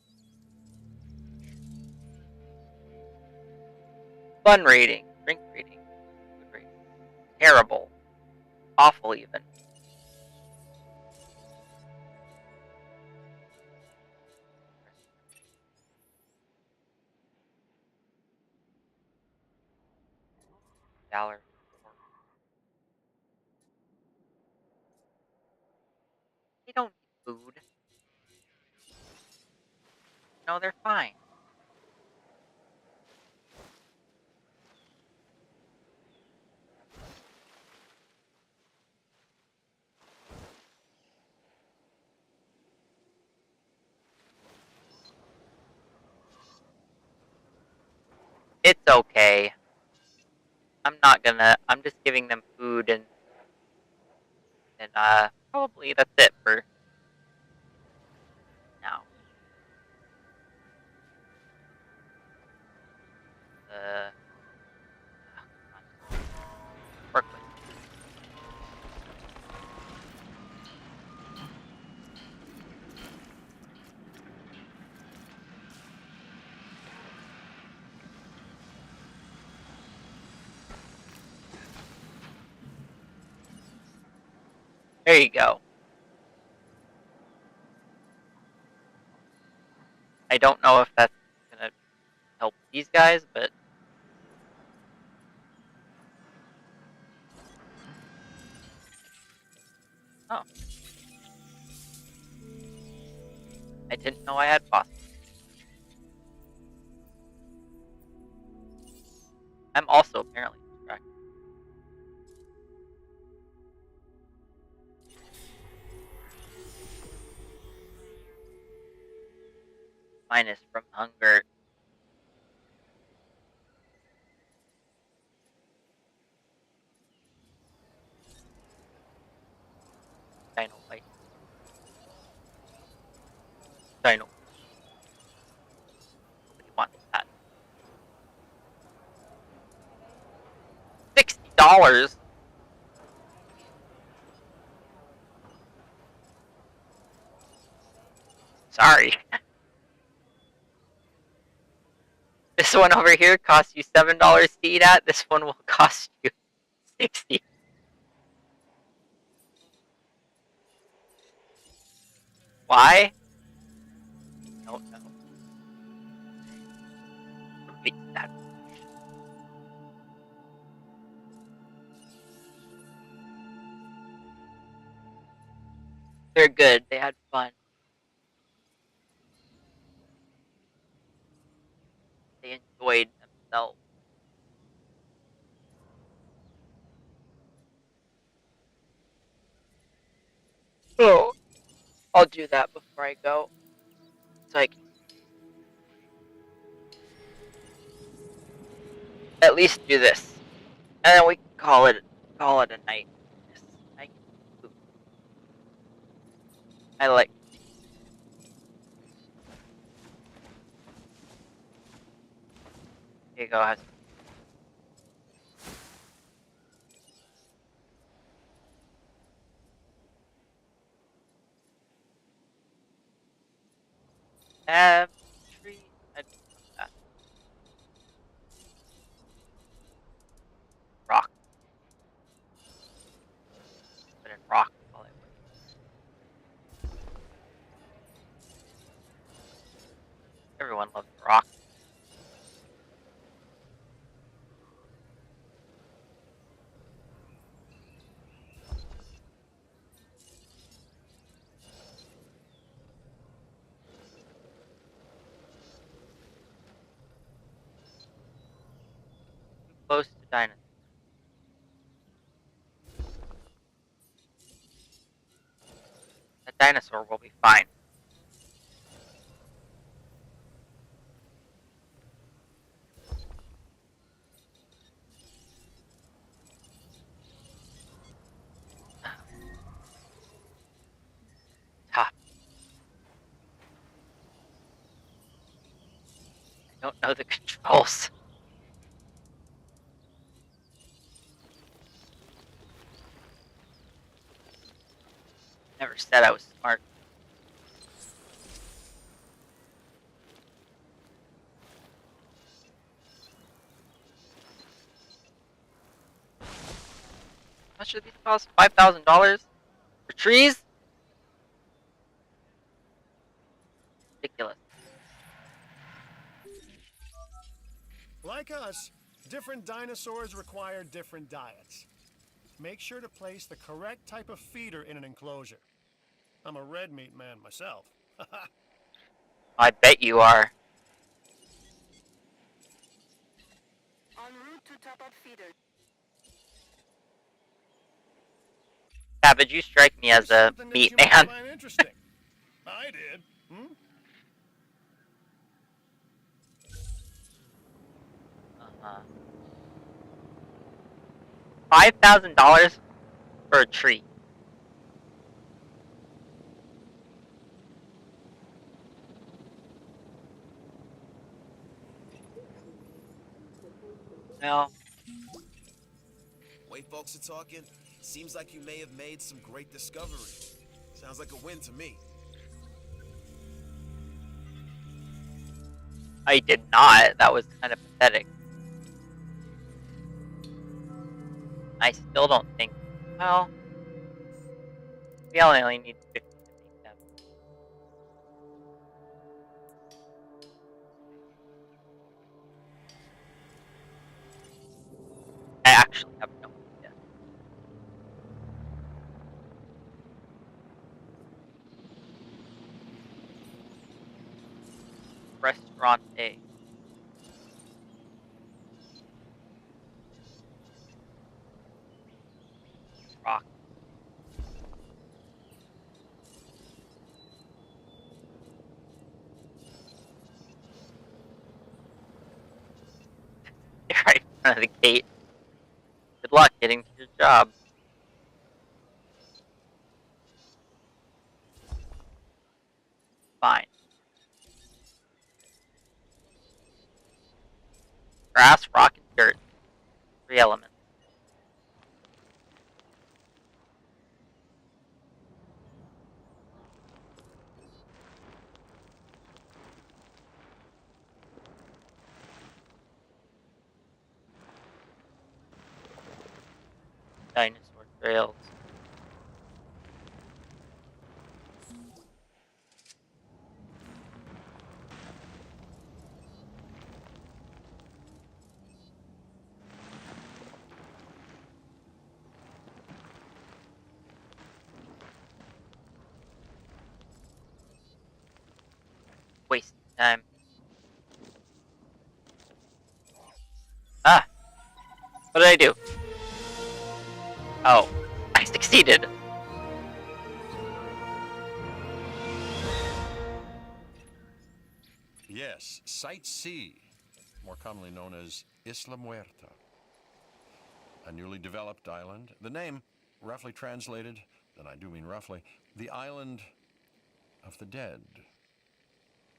Fun rating, drink rating, food rating. Terrible. Awful even. Gallery. They don't need food. No, they're fine. It's okay. I'm not gonna I'm just giving them food and probably that's it for now. Come on, work with me. There you go. I don't know if that's gonna help these guys, but oh, I didn't know I had phosphorus. I'm also apparently distracted. Minus from hunger. Dino fight. Dino. Nobody wants that. $60. Sorry. This one over here costs you $7 to eat at. This one will cost you 60. Why? Don't know. Wait, that. They're good. They had fun. They enjoyed themselves. Oh, I'll do that before I go, so I can at least do this, and then we can call it a night. Yes, I can poop. I like. Here you go. Have tree. I don't know that. Rock. Put in rock while I wait. Everyone loves rock. Too close to dinosaurs. A dinosaur will be fine. Top. I don't know the controls. Never said I was smart. How much do these cost? $5,000 for trees? Ridiculous. Like us, different dinosaurs require different diets. Make sure to place the correct type of feeder in an enclosure. I'm a red meat man myself. I bet you are. En route to top up feeder. Cabbage, you strike me as a Something that meat you might man. find interesting. I did. $5,000 for a tree. No. Way folks are talking, seems like you may have made some great discovery. Sounds like a win to me. I did not. That was kind of pathetic. I still don't think. Well, we only need 50 to make them. I actually have no idea. Restaurant A. Rock. You're right in front of the gate. Good luck getting to your job. Fine. Grass, rock, and dirt. 3 elements. Dinosaur trails. Wasting time. Ah! What did I do? Oh, I succeeded. Yes, Site C, more commonly known as Isla Muerta. A newly developed island. The name, roughly translated, and I do mean roughly, the island of the dead.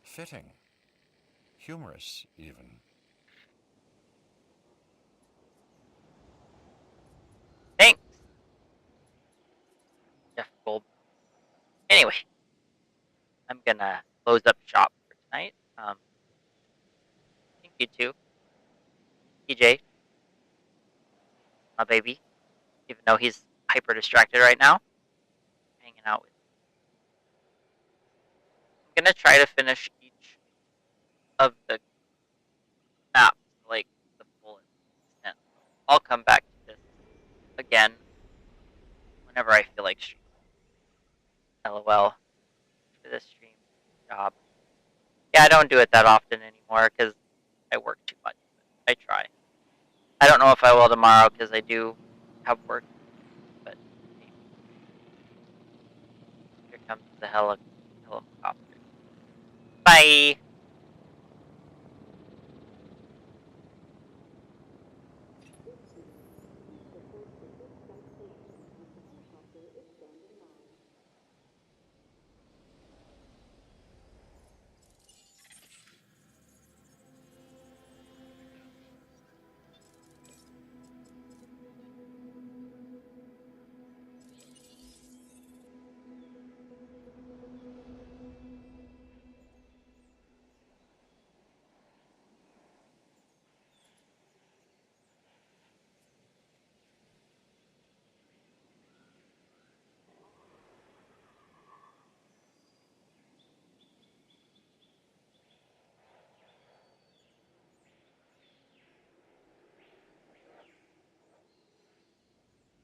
Fitting. Humorous, even. Thanks, Jeff Gold. Anyway, I'm gonna close up shop for tonight. Thank you too, TJ, my baby. Even though he's hyper distracted right now, hanging out with me. I'm gonna try to finish each of the maps to like the full extent. I'll come back to this again whenever I feel like streaming. LOL for this stream job. Yeah, I don't do it that often anymore because I work too much. But I try. I don't know if I will tomorrow because I do have work. But maybe. Here comes the helicopter. Bye.